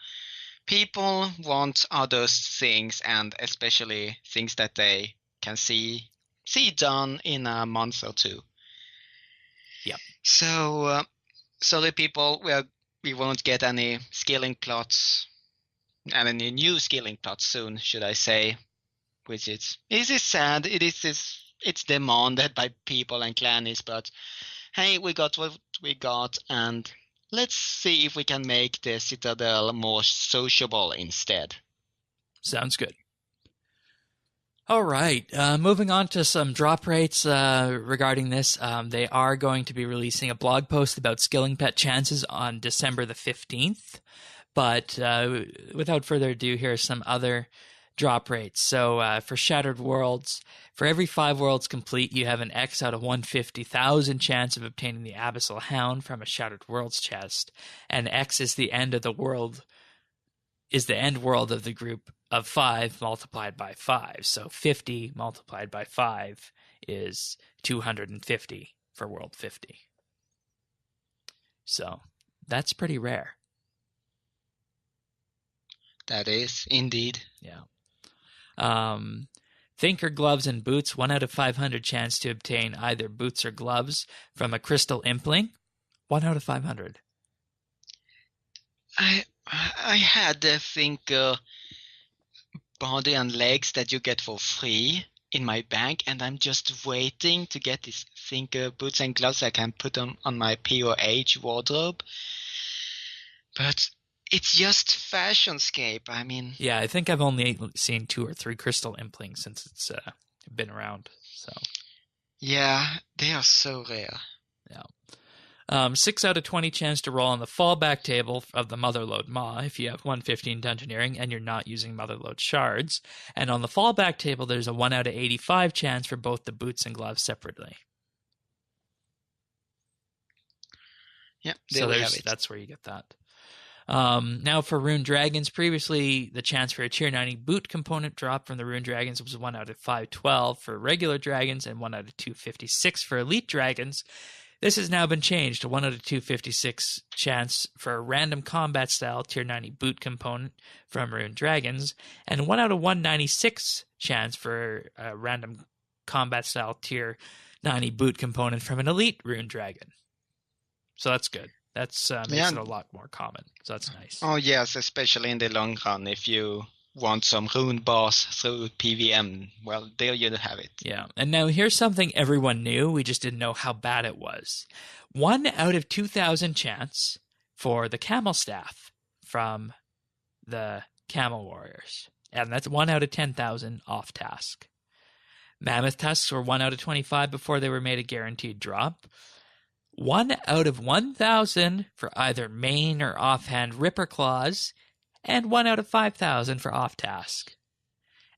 people want other things, and especially things that they can see done in a month or 2. Yep. So sorry people, we won't get any skilling plots and any new skilling plots soon, should I say, which is sad. It's demanded by people and clanies, but hey, we got what we got, and let's see if we can make the Citadel more sociable instead. Sounds good. All right, moving on to some drop rates regarding this. They are going to be releasing a blog post about skilling pet chances on December the 15th. But without further ado, here are some other drop rates. So for Shattered Worlds, for every 5 worlds complete, you have an X out of 150,000 chance of obtaining the Abyssal Hound from a Shattered Worlds chest. And X is the end of the world, is the end world of the group of 5 multiplied by 5. So 50 multiplied by 5 is 250 for world 50. So that's pretty rare. That is indeed. Yeah. Thinker gloves and boots, 1 out of 500 chance to obtain either boots or gloves from a crystal impling. 1 out of 500. I had the Thinker body and legs that you get for free in my bank, and I'm just waiting to get these Thinker boots and gloves I can put them on my POH wardrobe. But it's just Fashionscape. I mean, yeah, I think I've only seen 2 or 3 crystal implings since it's been around. So Yeah, they are so rare. Yeah. 6 out of 20 chance to roll on the fallback table of the Motherlode Maw if you have 115 Dungeoneering and you're not using Motherlode shards. And on the fallback table, there's a 1 out of 85 chance for both the boots and gloves separately. Yeah, there So we have it. that's where you get that. Now for Rune Dragons, previously the chance for a tier 90 boot component drop from the Rune Dragons was 1 out of 512 for regular dragons and 1 out of 256 for elite dragons. This has now been changed to 1 out of 256 chance for a random combat style tier 90 boot component from Rune Dragons, and 1 out of 196 chance for a random combat style tier 90 boot component from an elite Rune Dragon. So that's good. That's makes it a lot more common. So that's nice. Oh yes, especially in the long run, if you want some rune boss through PVM, well, there you have it. Yeah. And now here's something everyone knew. We just didn't know how bad it was. 1 out of 2,000 chance for the camel staff from the camel warriors. And that's 1 out of 10,000 off task. Mammoth tusks were 1 out of 25 before they were made a guaranteed drop. 1 out of 1,000 for either main or offhand Ripper Claws, and 1 out of 5,000 for off-task.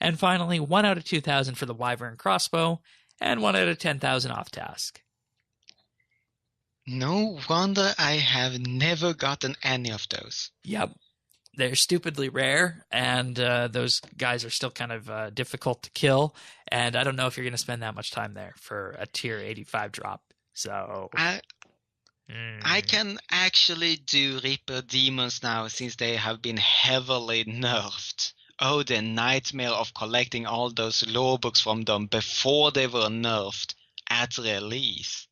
And finally, 1 out of 2,000 for the Wyvern Crossbow, and 1 out of 10,000 off-task. No wonder I have never gotten any of those. Yep. They're stupidly rare, and those guys are still kind of difficult to kill, and I don't know if you're going to spend that much time there for a tier 85 drop. So I can actually do Reaper Demons now since they have been heavily nerfed. Oh, the nightmare of collecting all those lore books from them before they were nerfed at release.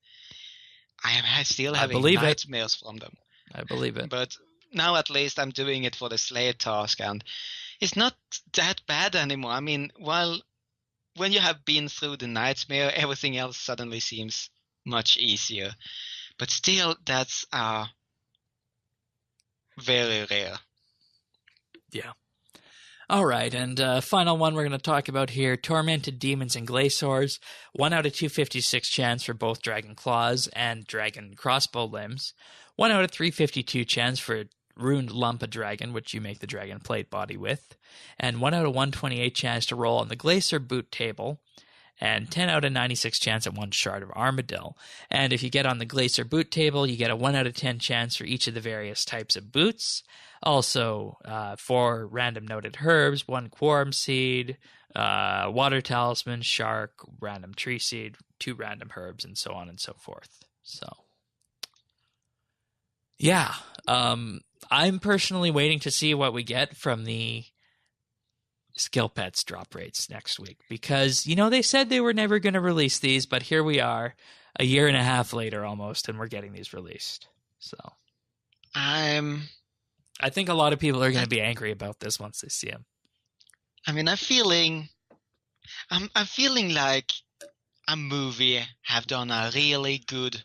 I am still having nightmares from them. I believe it. But now at least I'm doing it for the Slayer task, and it's not that bad anymore. I mean, when you have been through the nightmare, everything else suddenly seems much easier. But still, that's very rare. Yeah. All right, and final one we're going to talk about here, Tormented Demons and Glaciors. 1 out of 256 chance for both Dragon Claws and Dragon Crossbow limbs. 1 out of 352 chance for Runed Lump of Dragon, which you make the Dragon Plate body with. And 1 out of 128 chance to roll on the Glacier boot table. And 10 out of 96 chance at 1 shard of Armadillo. And if you get on the Glacier boot table, you get a 1 out of 10 chance for each of the various types of boots. Also, 4 random noted herbs, 1 quorum seed, water talisman, shark, random tree seed, 2 random herbs, and so on and so forth. So, yeah. I'm personally waiting to see what we get from the skill pets drop rates next week, because they said they were never going to release these, but here we are a year and a half later almost, and we're getting these released. So I think a lot of people are going to be angry about this once they see them. I mean, I'm feeling like a movie have done a really good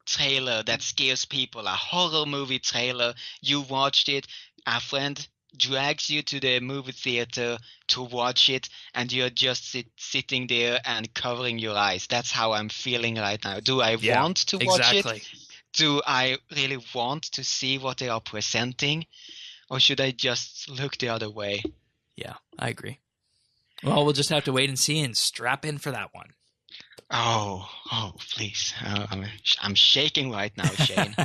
trailer that scares people, a horror movie trailer. You watched it, a friend drags you to the movie theater to watch it, and you're just sitting there and covering your eyes. That's how I'm feeling right now. Do I want to watch it? Do I really want to see what they are presenting? Or should I just look the other way? Yeah, I agree. Well, we'll just have to wait and see and strap in for that one. Oh, please. I'm shaking right now, Shane.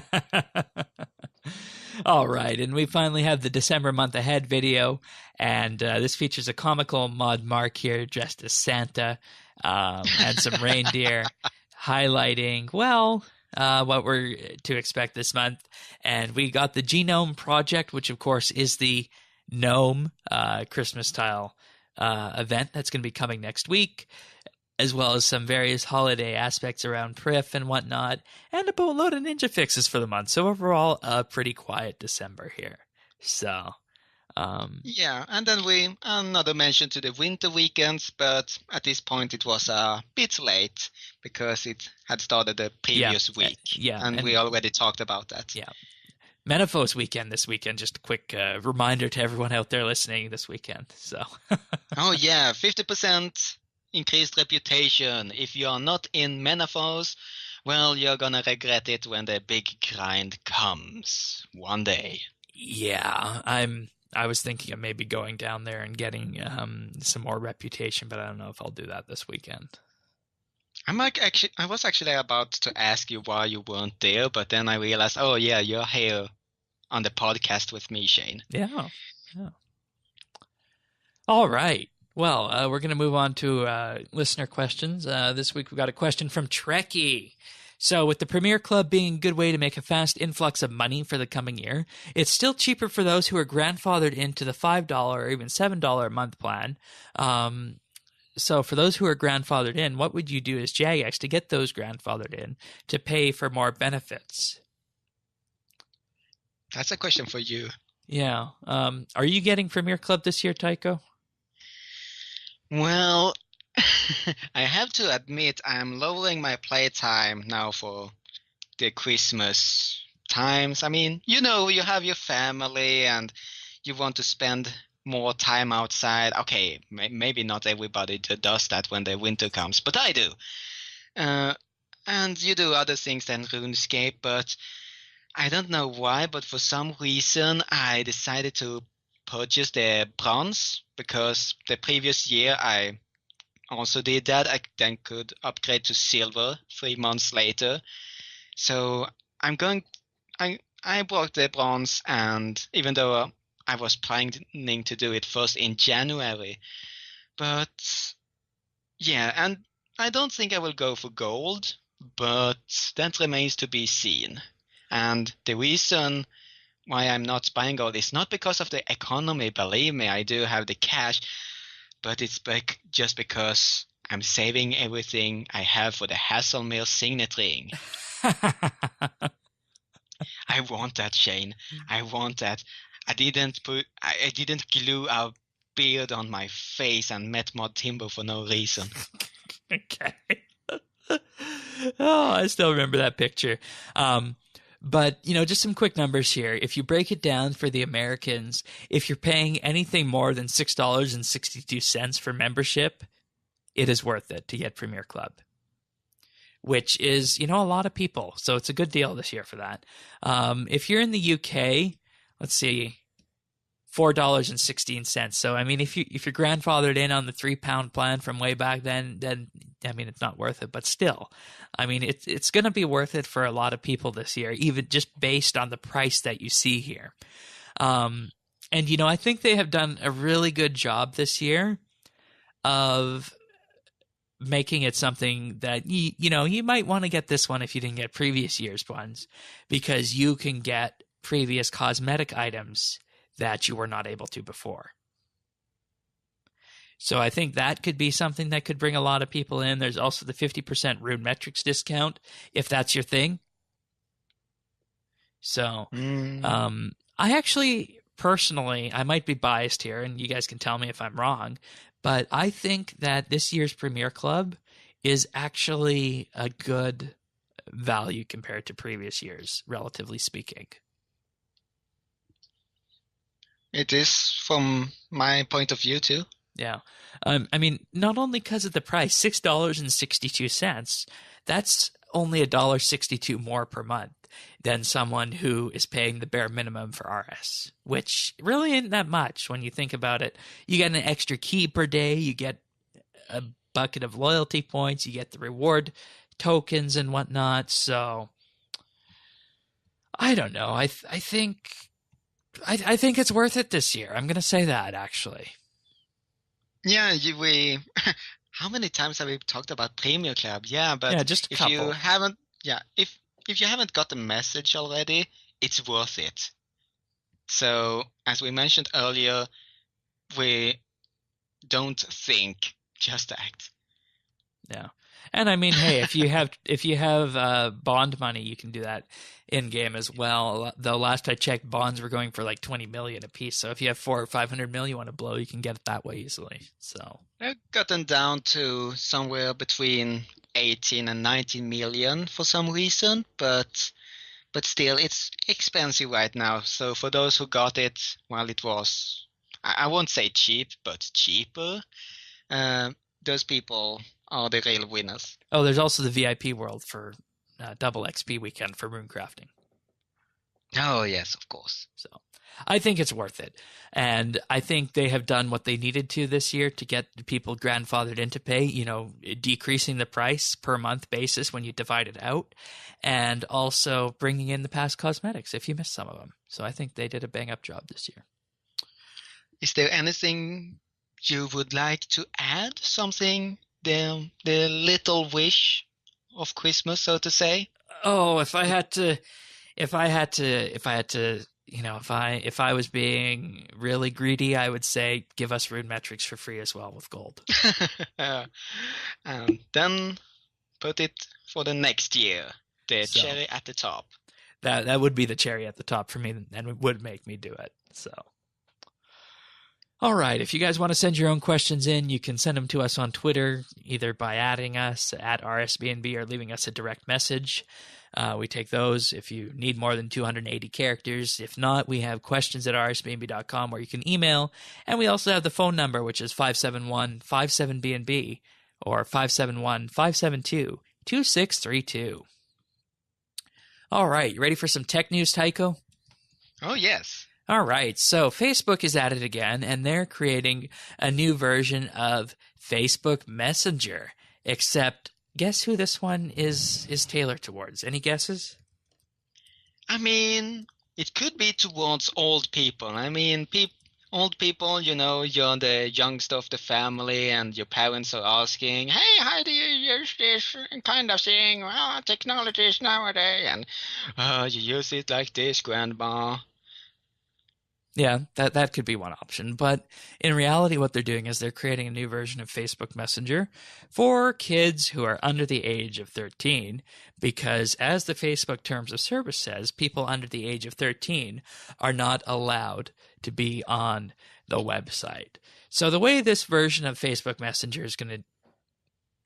All right, and we finally have the December month ahead video, and this features a comical Mod Mark here dressed as Santa and some reindeer highlighting, what we're to expect this month. And we got the Genome Project, which of course is the Gnome Christmas-style event that's going to be coming next week, as well as some various holiday aspects around Prif and whatnot, and a boatload of ninja fixes for the month. So overall, a pretty quiet December here. So, yeah, and then another mention to the winter weekends, but at this point it was a bit late because it had started the previous week. Yeah, and we already talked about that. Yeah. Menaphos weekend this weekend, just a quick reminder to everyone out there listening this weekend. So. Oh yeah, 50% increased reputation. If you are not in Menopause, well, you're gonna regret it when the big grind comes one day. Yeah, I was thinking of maybe going down there and getting some more reputation, but I don't know if I'll do that this weekend. I was actually about to ask you why you weren't there, but then I realized, oh yeah, you're here on the podcast with me, Shane. Yeah. All right. Well, we're going to move on to listener questions. This week we've got a question from Trekkie. So with the Premier Club being a good way to make a fast influx of money for the coming year, it's still cheaper for those who are grandfathered into the $5 or even $7 a month plan. So for those who are grandfathered in, what would you do as Jagex to get those grandfathered in to pay for more benefits? That's a question for you. Yeah. Are you getting Premier Club this year, Tycho? Well, I have to admit I'm lowering my playtime now for the Christmas times. I mean, you have your family and you want to spend more time outside. Okay, maybe not everybody does that when the winter comes, but I do. And you do other things than RuneScape, but I don't know why, but for some reason I decided to purchase the bronze because the previous year I also did that. I then could upgrade to silver 3 months later. So I bought the bronze, and even though I was planning to do it first in January, but yeah, and I don't think I will go for gold, but that remains to be seen. And the reason why I'm not buying gold is not because of the economy. Believe me, I do have the cash, but it's just because I'm saving everything I have for the Hasselmill signet ring. I want that, Shane. I want that. I didn't glue a beard on my face and met Mod Timber for no reason. Okay. Oh, I still remember that picture. But, just some quick numbers here. If you break it down for the Americans, if you're paying anything more than $6.62 for membership, it is worth it to get Premier Club, which is, a lot of people. So it's a good deal this year for that. If you're in the UK, let's see, $4.16. So, I mean, if you're grandfathered in on the £3 plan from way back then, I mean, it's not worth it, but still, I mean, it's going to be worth it for a lot of people this year, even just based on the price that you see here. And, I think they have done a really good job this year of making it something that, you might want to get this one if you didn't get previous year's ones, because you can get previous cosmetic items that you were not able to before. So I think that could be something that could bring a lot of people in. There's also the 50% Rune Metrics discount, if that's your thing. So I actually, personally, I might be biased here, and you guys can tell me if I'm wrong, but I think that this year's Premier Club is actually a good value compared to previous years, relatively speaking. It is from my point of view too. Yeah. I mean, not only because of the price, $6.62, that's only $1.62 more per month than someone who is paying the bare minimum for RS, which really ain't that much when you think about it. You get an extra key per day, you get a bucket of loyalty points, you get the reward tokens and whatnot. So I don't know. I think it's worth it this year. I'm going to say that, actually. Yeah, how many times have we talked about Premier Club? Yeah, but yeah, just a couple. If you haven't got the message already, it's worth it. So, as we mentioned earlier, we don't think, just act. Yeah. And I mean, hey, if you have bond money, you can do that in game as well. Though last I checked, bonds were going for like 20 million a piece. So if you have 400 or 500 million you want to blow, you can get it that way easily. So I've gotten down to somewhere between 18 and 19 million for some reason, but still, it's expensive right now. So for those who got it, well, it was, I won't say cheap, but cheaper. those people are the real winners. Oh, there's also the VIP world for double XP weekend for runecrafting. Oh, yes, of course. So I think it's worth it. And I think they have done what they needed to this year to get people grandfathered into pay, decreasing the price per month basis when you divide it out, and also bringing in the past cosmetics if you missed some of them. So I think they did a bang-up job this year. Is there anything you would like to add? Something, the little wish of Christmas, so to say? Oh, if I was being really greedy, I would say give us rune metrics for free as well with gold. And then put it for the next year. The cherry at the top. That would be the cherry at the top for me, and it would make me do it. So, all right. If you guys want to send your own questions in, you can send them to us on Twitter, either by adding us at RSBANDB or leaving us a direct message. We take those if you need more than 280 characters. If not, we have questions at rsbnb.com where you can email. And we also have the phone number, which is 571-57BNB or 571-572-2632. All right. You ready for some tech news, Tycho? Oh, yes. All right. So Facebook is at it again, and they're creating a new version of Facebook Messenger, except guess who this one is tailored towards? Any guesses? I mean, it could be towards old people. I mean, old people, you're the youngster of the family and your parents are asking, hey, how do you use this kind of thing? Well, technologies nowadays. And you use it like this, grandma. Yeah, that could be one option. But in reality, what they're doing is they're creating a new version of Facebook Messenger for kids who are under the age of 13, because as the Facebook Terms of Service says, people under the age of 13 are not allowed to be on the website. So the way this version of Facebook Messenger is going to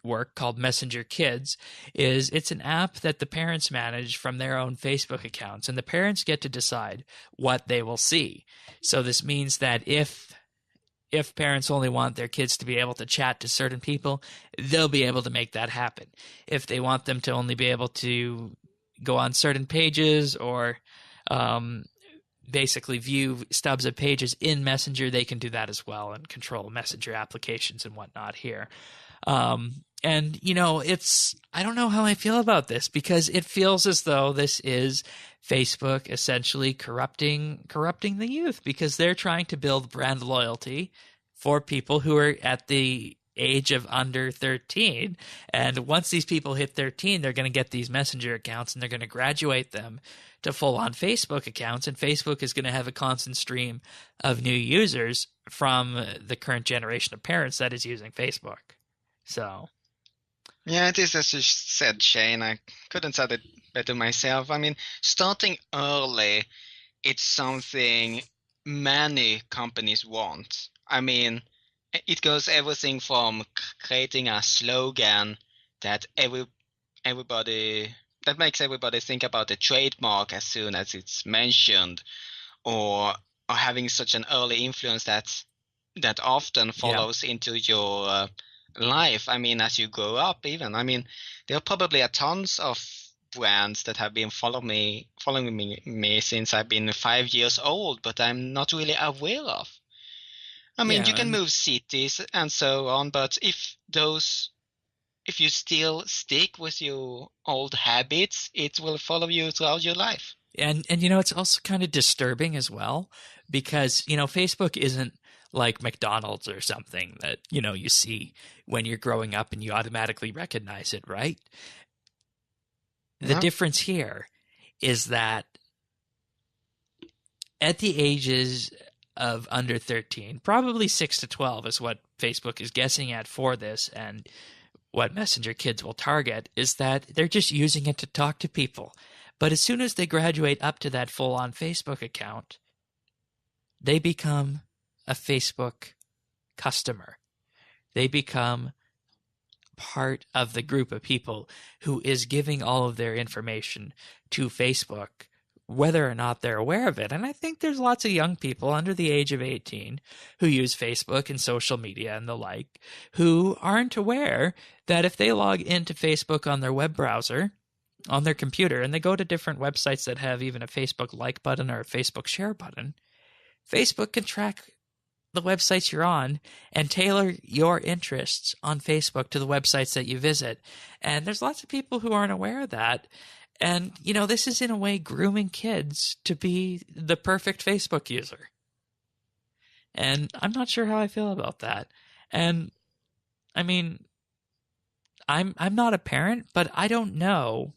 work, called Messenger Kids, is it's an app that the parents manage from their own Facebook accounts, and the parents get to decide what they will see. So this means that if parents only want their kids to be able to chat to certain people, they'll be able to make that happen. If they want them to only be able to go on certain pages or basically view stubs of pages in Messenger, they can do that as well and control Messenger applications and whatnot here. And, I don't know how I feel about this, because it feels as though this is Facebook essentially corrupting the youth, because they're trying to build brand loyalty for people who are at the age of under 13. And once these people hit 13, they're going to get these Messenger accounts and they're going to graduate them to full-on Facebook accounts. And Facebook is going to have a constant stream of new users from the current generation of parents that is using Facebook. So, yeah, it is as you said, Shane. I couldn't say it better myself. I mean, starting early, it's something many companies want. I mean, it goes everything from creating a slogan that everybody that makes everybody think about a trademark as soon as it's mentioned, or having such an early influence that often follows into your life. I mean, as you grow up, even. I mean, there are probably a tons of brands that have been following me since I've been 5 years old, but I'm not really aware of. I mean, you can move cities and so on, but if you still stick with your old habits, it will follow you throughout your life. And it's also kind of disturbing as well, because, Facebook isn't like McDonald's or something that, you see when you're growing up and you automatically recognize it, right? The difference here is that at the ages of under 13, probably 6 to 12 is what Facebook is guessing at for this, and what Messenger Kids will target, is that they're just using it to talk to people. But as soon as they graduate up to that full-on Facebook account, they become a Facebook customer. They become part of the group of people who is giving all of their information to Facebook whether or not they're aware of it. And I think there's lots of young people under the age of 18 who use Facebook and social media and the like who aren't aware that if they log into Facebook on their web browser, on their computer, and they go to different websites that have even a Facebook like button or a Facebook share button, Facebook can track the websites you're on and tailor your interests on Facebook to the websites that you visit. And there's lots of people who aren't aware of that. And, this is in a way grooming kids to be the perfect Facebook user. And I'm not sure how I feel about that. And I mean, I'm not a parent, but I don't know.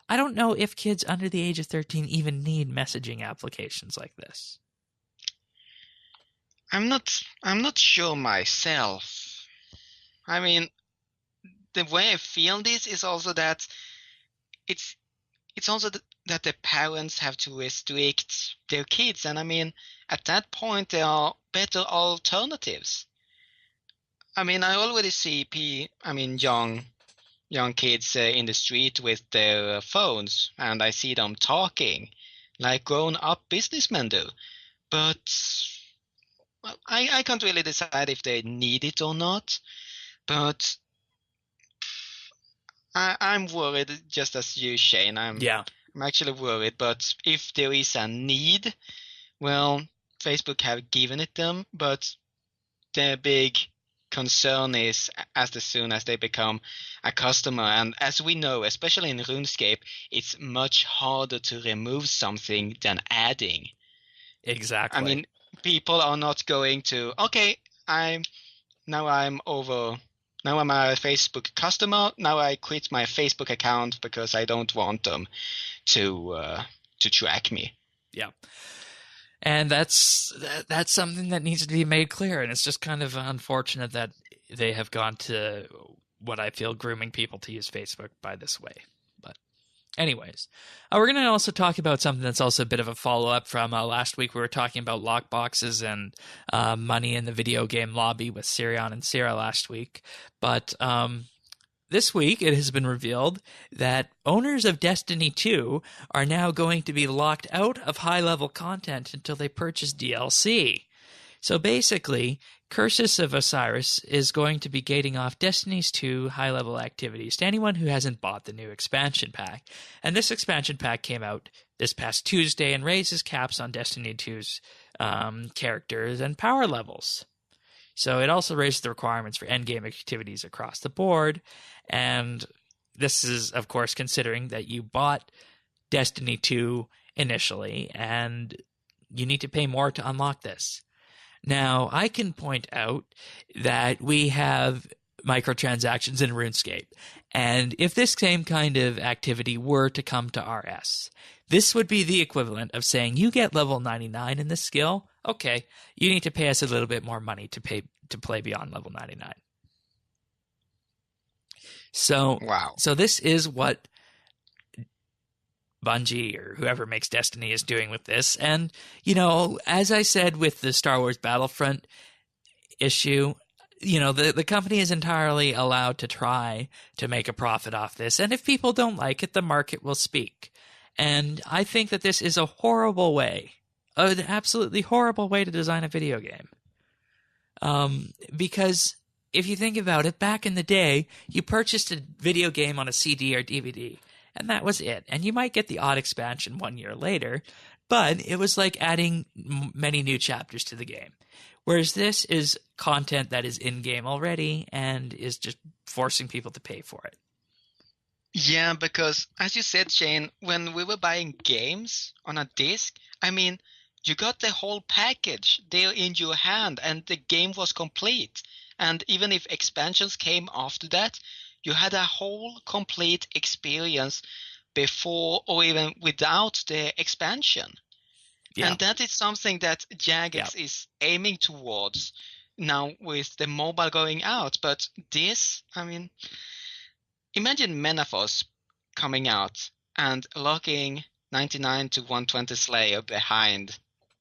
I don't know if kids under the age of 13 even need messaging applications like this. I'm not sure myself. I mean, the way I feel this is also that it's also that the parents have to restrict their kids. And I mean, at that point, there are better alternatives. I mean, I already see young kids in the street with their phones, and I see them talking like grown-up businessmen do. But I can't really decide if they need it or not. But I'm worried, just as you, Shane. I'm actually worried. But if there is a need, well, Facebook have given it them. But the big concern is as soon as they become a customer. And as we know, especially in RuneScape, it's much harder to remove something than adding. Exactly. I mean, people are not going to, okay, I'm a Facebook customer. Now I quit my Facebook account because I don't want them to track me. Yeah. And that's something that needs to be made clear. And it's just kind of unfortunate that they have gone to what I feel grooming people to use Facebook by this way. But anyways, we're going to also talk about something that's also a bit of a follow-up from last week. We were talking about lockboxes and money in the video game lobby with Sirion and Sierra last week. But this week, it has been revealed that owners of Destiny 2 are now going to be locked out of high-level content until they purchase DLC. So basically, Cursus of Osiris is going to be gating off Destiny's 2 high-level activities to anyone who hasn't bought the new expansion pack. And this expansion pack came out this past Tuesday and raises caps on Destiny 2's characters and power levels. So it also raises the requirements for endgame activities across the board. And this is, of course, considering that you bought Destiny 2 initially, and you need to pay more to unlock this. Now, I can point out that we have microtransactions in RuneScape. And if this same kind of activity were to come to RS, this would be the equivalent of saying you get level 99 in this skill. Okay, you need to pay us a little bit more money to play beyond level 99. So, wow. So this is what Bungie or whoever makes Destiny is doing with this. And, as I said with the Star Wars Battlefront issue, the company is entirely allowed to try to make a profit off this. And if people don't like it, the market will speak. And I think that this is a horrible way, an absolutely horrible way to design a video game. Because if you think about it, back in the day, you purchased a video game on a CD or DVD, and that was it. And you might get the odd expansion 1 year later, but it was like adding many new chapters to the game. Whereas this is content that is in-game already and is just forcing people to pay for it. Yeah, because as you said, Shane, when we were buying games on a disc, I mean, you got the whole package there in your hand and the game was complete. And even if expansions came after that, you had a whole complete experience before or even without the expansion. Yeah. And that is something that Jagex is aiming towards now with the mobile going out. But this, I mean, imagine Menaphos coming out and locking 99 to 120 Slayer behind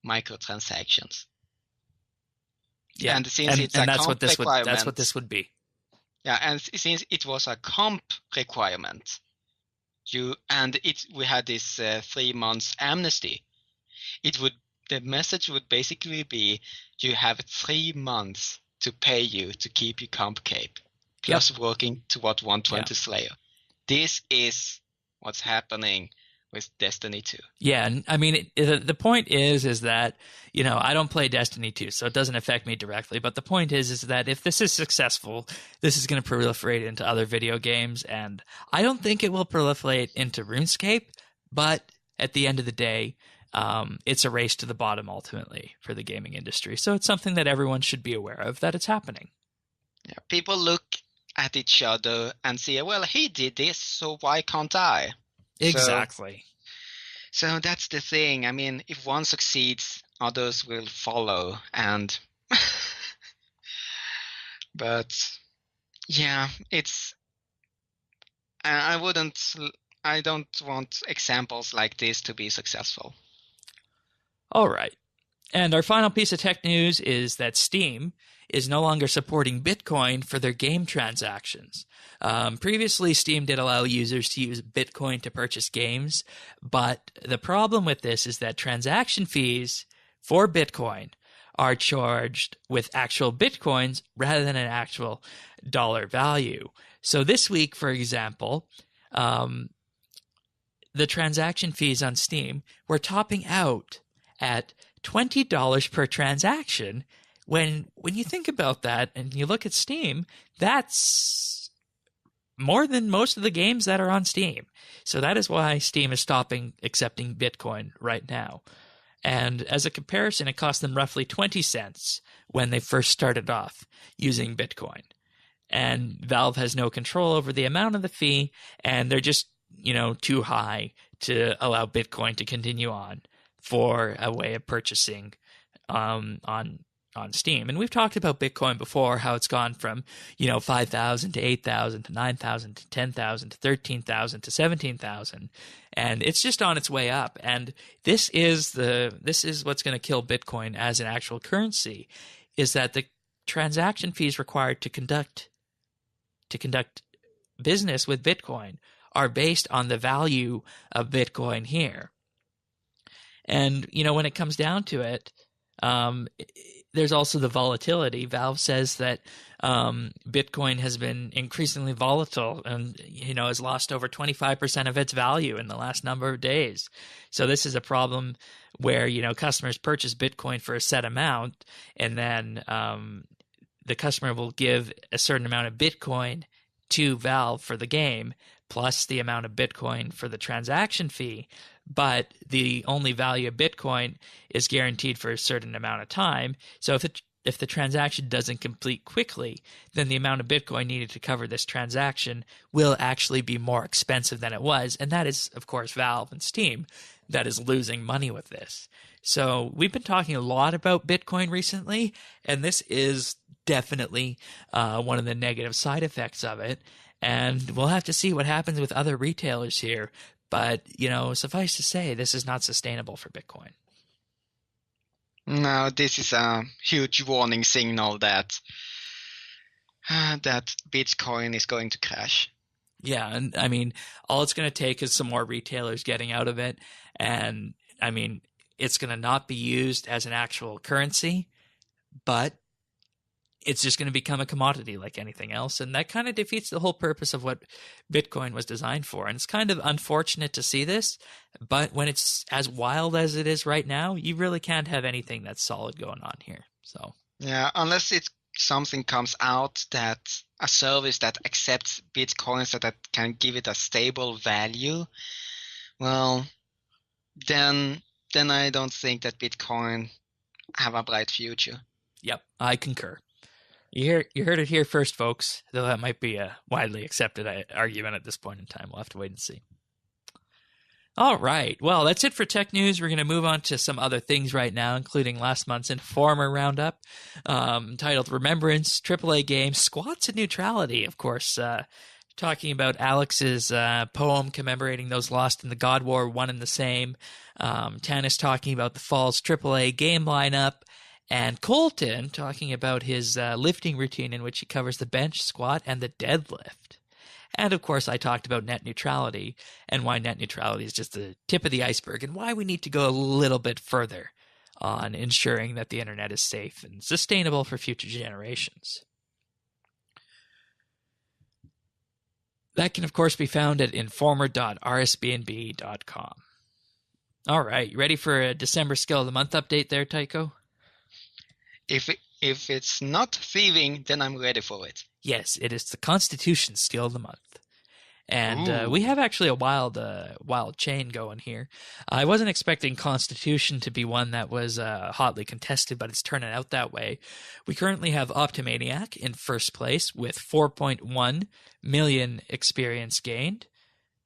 microtransactions. Yeah, and since it's a comp requirement, that's what this would be. Yeah, and since it was a comp requirement, we had this 3 months amnesty. The message would basically be, you have 3 months to pay you to keep your comp cape, plus working toward 120 Slayer. This is what's happening with Destiny 2. Yeah, and I mean, the point is that, you know, I don't play Destiny 2, so it doesn't affect me directly. But the point is that if this is successful, this is going to proliferate into other video games, and I don't think it will proliferate into RuneScape. But at the end of the day, it's a race to the bottom ultimately for the gaming industry. So it's something that everyone should be aware of, that it's happening. Yeah, people look at each other and say, well, he did this, so why can't I? Exactly. So that's the thing. I mean, if one succeeds, others will follow. And but yeah, I don't want examples like this to be successful. All right. And our final piece of tech news is that Steam is no longer supporting Bitcoin for their game transactions. Previously, Steam did allow users to use Bitcoin to purchase games, but the problem with this is that transaction fees for Bitcoin are charged with actual Bitcoins rather than an actual dollar value. So this week, for example, the transaction fees on Steam were topping out at $20 per transaction. When you think about that and you look at Steam, that's more than most of the games that are on Steam. So that is why Steam is stopping accepting Bitcoin right now. And as a comparison, it cost them roughly 20 cents when they first started off using Bitcoin. And Valve has no control over the amount of the fee, and they're just, you know, too high to allow Bitcoin to continue on for a way of purchasing on Steam. And we've talked about Bitcoin before, how it's gone from, you know, 5,000 to 8,000 to 9,000 to 10,000 to 13,000 to 17,000, and it's just on its way up. And this is what's going to kill Bitcoin as an actual currency, is that the transaction fees required to conduct business with Bitcoin are based on the value of Bitcoin here. And, you know, when it comes down to it, there's also the volatility. Valve says that Bitcoin has been increasingly volatile and, you know, has lost over 25% of its value in the last number of days. So this is a problem where, you know, customers purchase Bitcoin for a set amount, and then the customer will give a certain amount of Bitcoin to Valve for the game, plus the amount of Bitcoin for the transaction fee. But the only value of Bitcoin is guaranteed for a certain amount of time. So if the transaction doesn't complete quickly, then the amount of Bitcoin needed to cover this transaction will actually be more expensive than it was. And that is, of course, Valve and Steam that is losing money with this. So we've been talking a lot about Bitcoin recently, and this is definitely one of the negative side effects of it. And we'll have to see what happens with other retailers here. But, you know, suffice to say, this is not sustainable for Bitcoin. No, this is a huge warning signal that Bitcoin is going to crash. Yeah, and I mean, all it's going to take is some more retailers getting out of it. And, I mean, it's going to not be used as an actual currency, but it's just going to become a commodity like anything else. And that kind of defeats the whole purpose of what Bitcoin was designed for. And it's kind of unfortunate to see this, but when it's as wild as it is right now, you really can't have anything that's solid going on here. So yeah, unless something comes out, that a service that accepts Bitcoin so that can give it a stable value, well, then I don't think that Bitcoin have a bright future. Yep, I concur. You heard it here first, folks, though that might be a widely accepted argument at this point in time. We'll have to wait and see. All right. Well, that's it for tech news. We're going to move on to some other things right now, including last month's Informer Roundup, titled Remembrance, AAA game, Squats and Neutrality, of course, talking about Alex's poem commemorating those lost in the God War, one and the same. Tanis talking about the fall's AAA game lineup. And Colton talking about his lifting routine in which he covers the bench, squat, and the deadlift. And of course, I talked about net neutrality and why net neutrality is just the tip of the iceberg and why we need to go a little bit further on ensuring that the internet is safe and sustainable for future generations. That can, of course, be found at informer.rsbnb.com. All right, you ready for a December Skill of the Month update there, Tycho? If it's not thieving, then I'm ready for it. Yes, it is the Constitution Skill of the Month. And we have actually a wild chain going here. I wasn't expecting Constitution to be one that was hotly contested, but it's turning out that way. We currently have Optimaniac in first place with 4.1 million experience gained.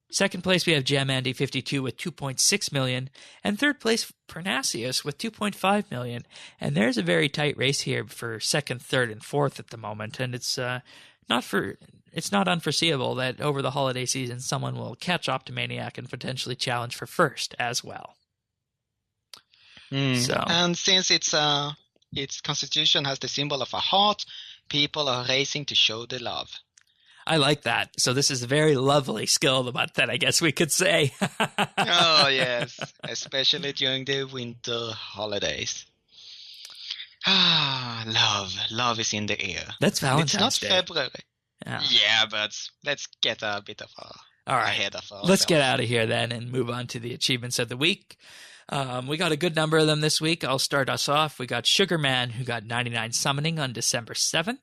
Second place, we have Jamandy52 with 2.6 million. And third place, Pernasius with 2.5 million. And there's a very tight race here for second, third, and fourth at the moment. And it's not unforeseeable that over the holiday season, someone will catch Optimaniac and potentially challenge for first as well. So. And since its constitution has the symbol of a heart, people are racing to show the love. I like that. So this is a very lovely skill of the month, then I guess we could say. Oh, yes, especially during the winter holidays. Love is in the air. That's Valentine's Day. It's not February. Yeah, but let's get a bit of ahead of ourselves. Let's get out of here then and move on to the achievements of the week. We got a good number of them this week. I'll start us off. We got Sugarman, who got 99 summoning on December 7th.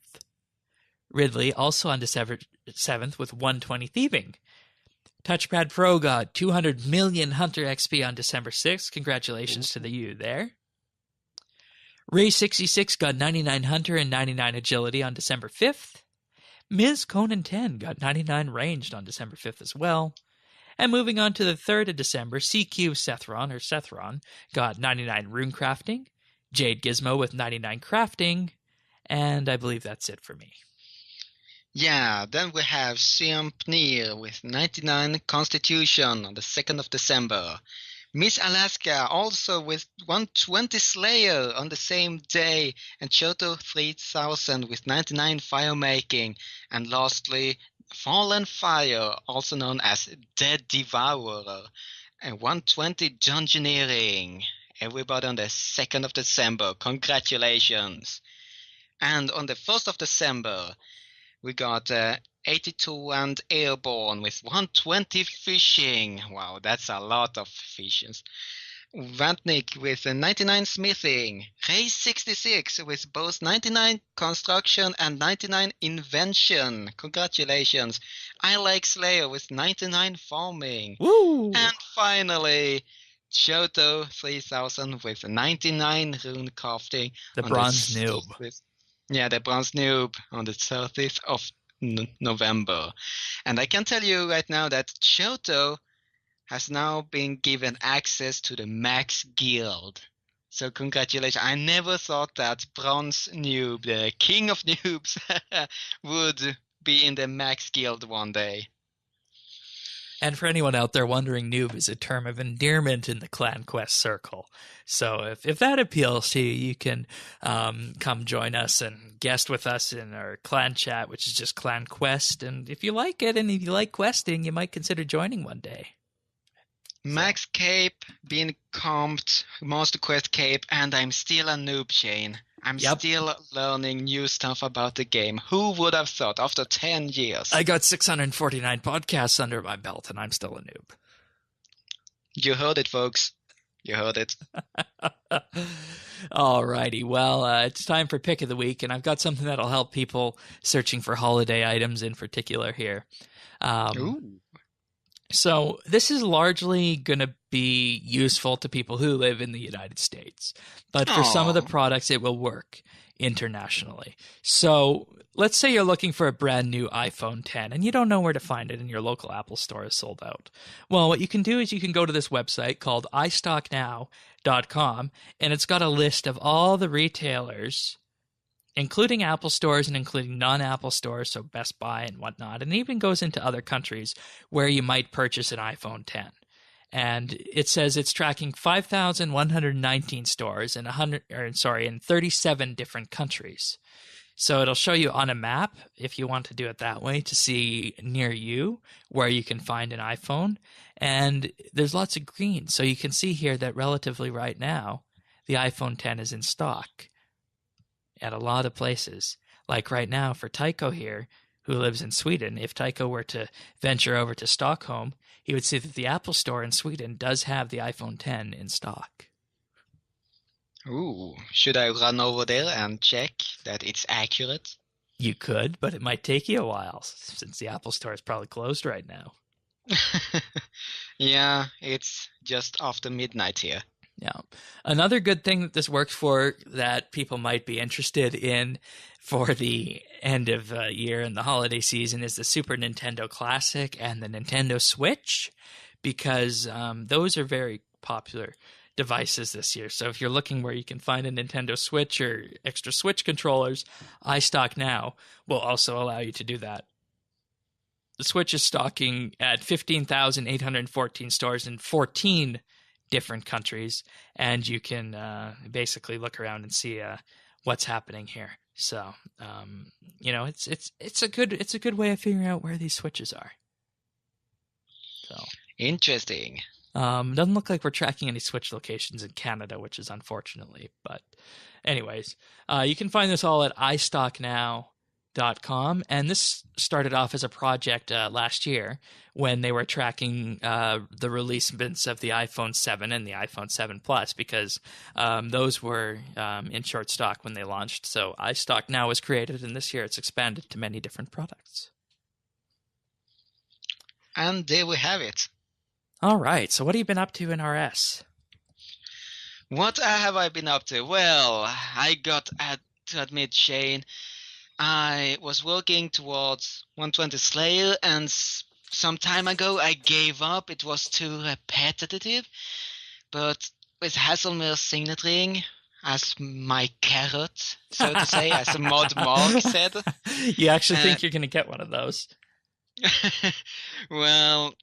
Ridley, also on December 7th, with 120 thieving. Touchpad Pro got 200 million Hunter XP on December 6th. Congratulations to you there. Ray66 got 99 Hunter and 99 Agility on December 5th. Ms. Conan 10 got 99 ranged on December 5th as well. And moving on to the 3rd of December, CQ Sethron got 99 rune crafting. Jade Gizmo with 99 crafting. And I believe that's it for me. Yeah, then we have Siam Pnir with 99 Constitution on the 2nd of December. Miss Alaska also with 120 Slayer on the same day. And Choto 3000 with 99 Fire Making. And lastly, Fallen Fire, also known as Dead Devourer. And 120 Dungeoneering. Everybody on the 2nd of December. Congratulations. And on the 1st of December, we got 82 and Airborne with 120 Fishing. Wow, that's a lot of fishes. Vantnik with 99 Smithing. Ray 66 with both 99 Construction and 99 Invention. Congratulations. I Like Slayer with 99 Farming. Woo! And finally, Choto 3000 with 99 Rune Crafting. The Bronze Noob. The Bronze Noob on the 30th of November. And I can tell you right now that Choto has now been given access to the Max Guild. So congratulations. I never thought that Bronze Noob, the king of noobs, would be in the Max Guild one day. And for anyone out there wondering, noob is a term of endearment in the Clan Quest circle. So if that appeals to you, you can come join us and guest with us in our clan chat, which is just Clan Quest. And if you like it and if you like questing, you might consider joining one day. Max Cape, being comped, Master Quest Cape, and I'm still a noob, Shane. I'm still learning new stuff about the game. Who would have thought after 10 years? I got 649 podcasts under my belt, and I'm still a noob. You heard it, folks. You heard it. All righty. Well, it's time for Pick of the Week, and I've got something that'll help people searching for holiday items in particular here. Ooh. So this is largely going to be useful to people who live in the United States. But for some of the products, it will work internationally. So let's say you're looking for a brand new iPhone 10 and you don't know where to find it and your local Apple store is sold out. Well, what you can do is you can go to this website called iStockNow.com, and it's got a list of all the retailers, including Apple stores and including non-Apple stores, so Best Buy and whatnot, and it even goes into other countries where you might purchase an iPhone 10. And it says it's tracking 5,119 stores in 37 different countries. So it'll show you on a map, if you want to do it that way, to see near you where you can find an iPhone. And there's lots of green. So you can see here that relatively right now, the iPhone 10 is in stock at a lot of places. Like right now for Tycho here, who lives in Sweden, if Tycho were to venture over to Stockholm, he would see that the Apple Store in Sweden does have the iPhone 10 in stock. Ooh, should I run over there and check that it's accurate? You could, but it might take you a while since the Apple Store is probably closed right now. Yeah, it's just after midnight here. Yeah. Another good thing that this works for that people might be interested in for the end of year and the holiday season is the Super Nintendo Classic and the Nintendo Switch, because those are very popular devices this year. So if you're looking where you can find a Nintendo Switch or extra Switch controllers, iStock Now will also allow you to do that. The Switch is stocking at 15,814 stores in 14 different countries, and you can basically look around and see what's happening here. So it's a good way of figuring out where these Switches are. So Interesting. doesn't look like we're tracking any Switch locations in Canada, which is unfortunately. But anyways, you can find this all at iStockNow.com. And this started off as a project last year when they were tracking the releasements of the iPhone 7 and the iPhone 7 Plus, because those were in short stock when they launched. So iStock Now was created, and this year it's expanded to many different products. And there we have it. All right. So what have you been up to in RS? What have I been up to? Well, I got to admit, Shane, I was working towards 120 Slayer, and some time ago I gave up. It was too repetitive. But with Hasselmer's signet ring as my carrot, so to say, as Mod Mark said. You actually think you're going to get one of those? Well,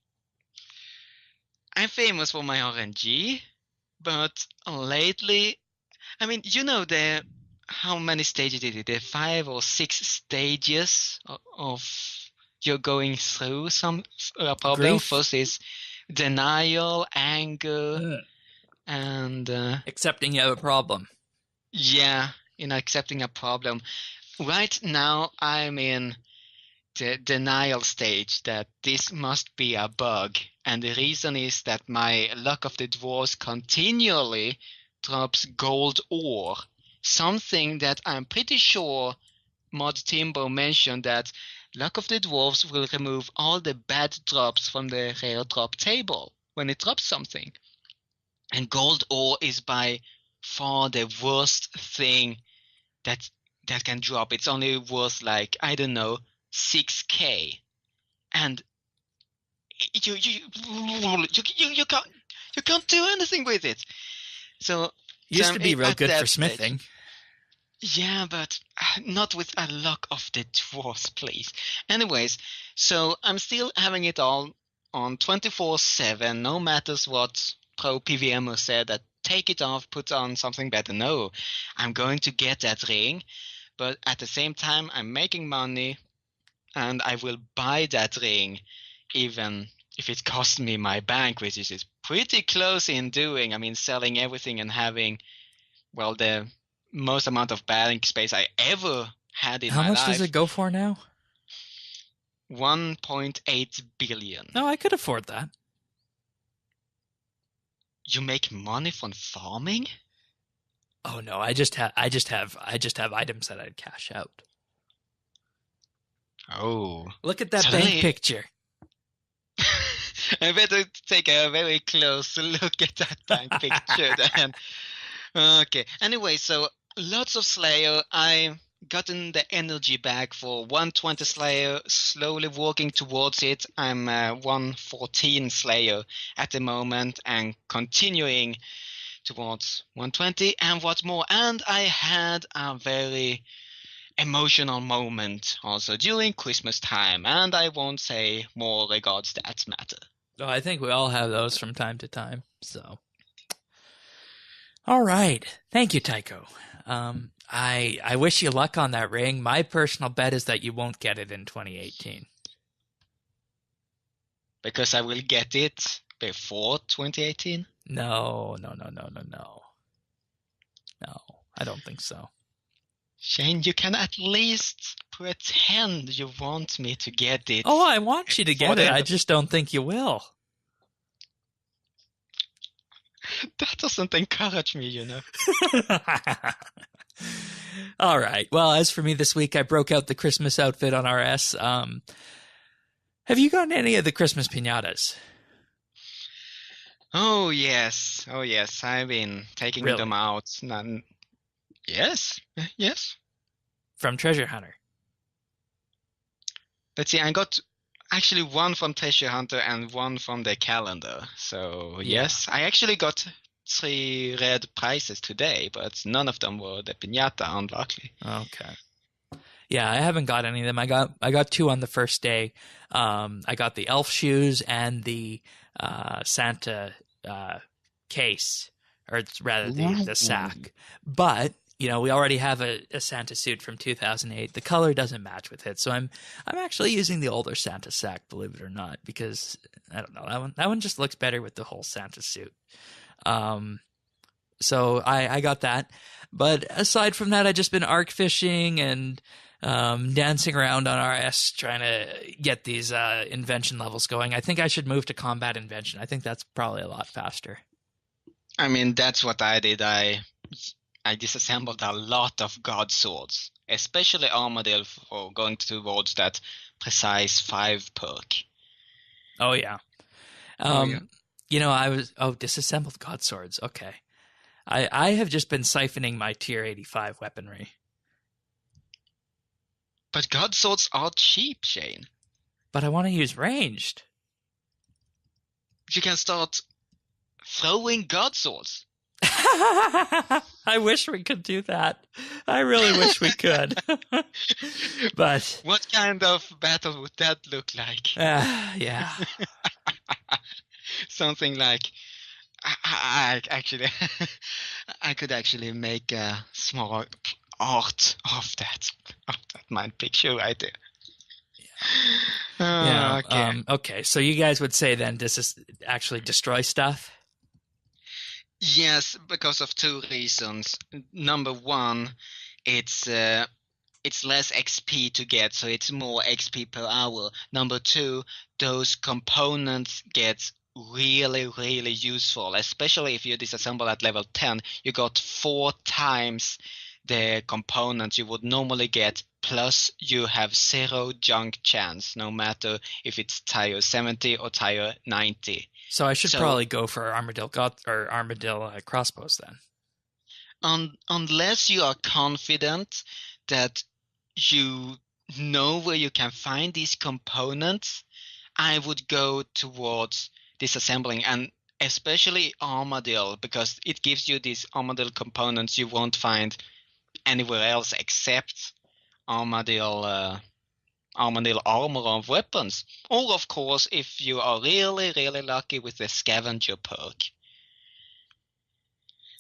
I'm famous for my RNG, but lately, I mean, how many stages did it? There are 5 or 6 stages of you're going through some problem. Grief? First is denial, anger, and accepting you have a problem. Yeah, in accepting a problem. Right now, I'm in the denial stage that this must be a bug. And the reason is that my Luck of the Dwarves continually drops gold ore. Something that I'm pretty sure Mod Timbo mentioned, that Luck of the Dwarves will remove all the bad drops from the rare drop table when it drops something. And gold ore is by far the worst thing that can drop. It's only worth, like, I don't know, 6k, and you can't do anything with it. So used to be real good for smithing. Yeah, but not with a Luck of the Dwarves, please. Anyways, so I'm still having it all on 24/7, no matters what pro PVMer said, that take it off, put on something better. No, I'm going to get that ring, but at the same time I'm making money, and I will buy that ring even if it costs me my bank, which is pretty close in doing. I mean, selling everything and having, well, the most amount of bank space I ever had in my life. How much does it go for now? 1.8 billion. No, I could afford that. You make money from farming? Oh no, I just have items that I'd cash out. Oh. Look at that bank picture. I better take a very close look at that bank picture then. Okay. Anyway, so lots of Slayer. I gotten the energy back for 120 Slayer, slowly working towards it. I'm 114 Slayer at the moment and continuing towards 120 and what more. And I had a very emotional moment also during Christmas time, and I won't say more regards that matter. Oh, I think we all have those from time to time. So, all right, thank you, Tycho. I wish you luck on that ring. My personal bet is that you won't get it in 2018. Because I will get it before 2018? No, I don't think so. Shane, you can at least pretend you want me to get it. Oh, I want you to get it. I just don't think you will. That doesn't encourage me, you know. All right. Well, as for me this week, I broke out the Christmas outfit on RS. Have you gotten any of the Christmas piñatas? Oh, yes. I've been taking them out. Yes. From Treasure Hunter. Let's see, I got actually one from Treasure Hunter and one from the calendar. So, yes, I actually got 3 red prizes today, but none of them were the piñata, unluckily. Okay. Yeah, I haven't got any of them. I got 2 on the first day. I got the elf shoes and the Santa case, or rather the sack. But we already have a Santa suit from 2008. The color doesn't match with it, so I'm actually using the older Santa sack, believe it or not, because I don't know, that one just looks better with the whole Santa suit. So I got that. But aside from that, I've just been arc fishing and dancing around on RS trying to get these invention levels going. I think I should move to combat invention. I think that's probably a lot faster. I mean, that's what I did. I disassembled a lot of god swords, especially Armadillo, for going towards that precise 5 perk. Oh yeah. Disassembled god swords. Okay. I have just been siphoning my tier 85 weaponry. But god swords are cheap, Shane. But I want to use ranged. You can start throwing god swords. I wish we could do that. I really wish we could. But what kind of battle would that look like? Yeah. Something like I could actually make a small art of that mind picture right there. Yeah. Okay. So you guys would say then this is actually destroy stuff? Yes, because of 2 reasons. Number 1, it's less XP to get, so it's more XP per hour. Number 2, those components get really, really useful, especially if you disassemble at level 10. You got 4 times the components you would normally get, plus you have 0 junk chance, no matter if it's tier 70 or tier 90. So I should probably go for Armadillo crossbows then. Unless you are confident that you know where you can find these components, I would go towards disassembling, and especially Armadillo, because it gives you these Armadillo components you won't find anywhere else except Armadillo armor of weapons. Or, of course, if you are really, really lucky with the scavenger perk.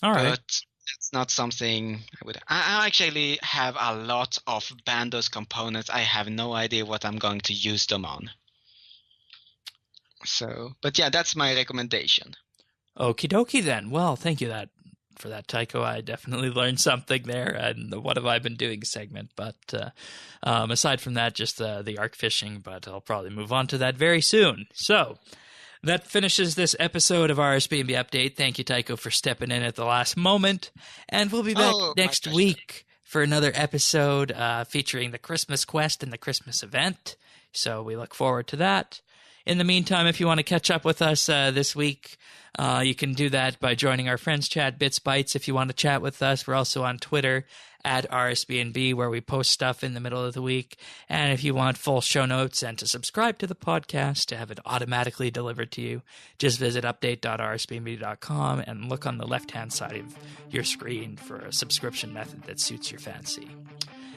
All right. But it's not something I would... I actually have a lot of Bandos components. I have no idea what I'm going to use them on. So, but yeah, that's my recommendation. Okie dokie then. Well, thank you for that, Tycho. I definitely learned something there, and the what have I been doing segment. But aside from that, just the arc fishing, but I'll probably move on to that very soon. So that finishes this episode of RSBANDB Update. Thank you, Tycho, for stepping in at the last moment. And we'll be back next week for another episode featuring the Christmas Quest and the Christmas event. So we look forward to that. In the meantime, if you want to catch up with us this week, you can do that by joining our Friends Chat Bits Bytes. If you want to chat with us, we're also on Twitter at RSBNB, where we post stuff in the middle of the week. And if you want full show notes and to subscribe to the podcast to have it automatically delivered to you, just visit update.rsbnb.com and look on the left-hand side of your screen for a subscription method that suits your fancy.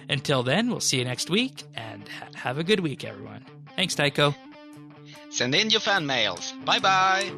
Until then, we'll see you next week, and have a good week, everyone. Thanks, Tycho. Send in your fan mails. Bye-bye.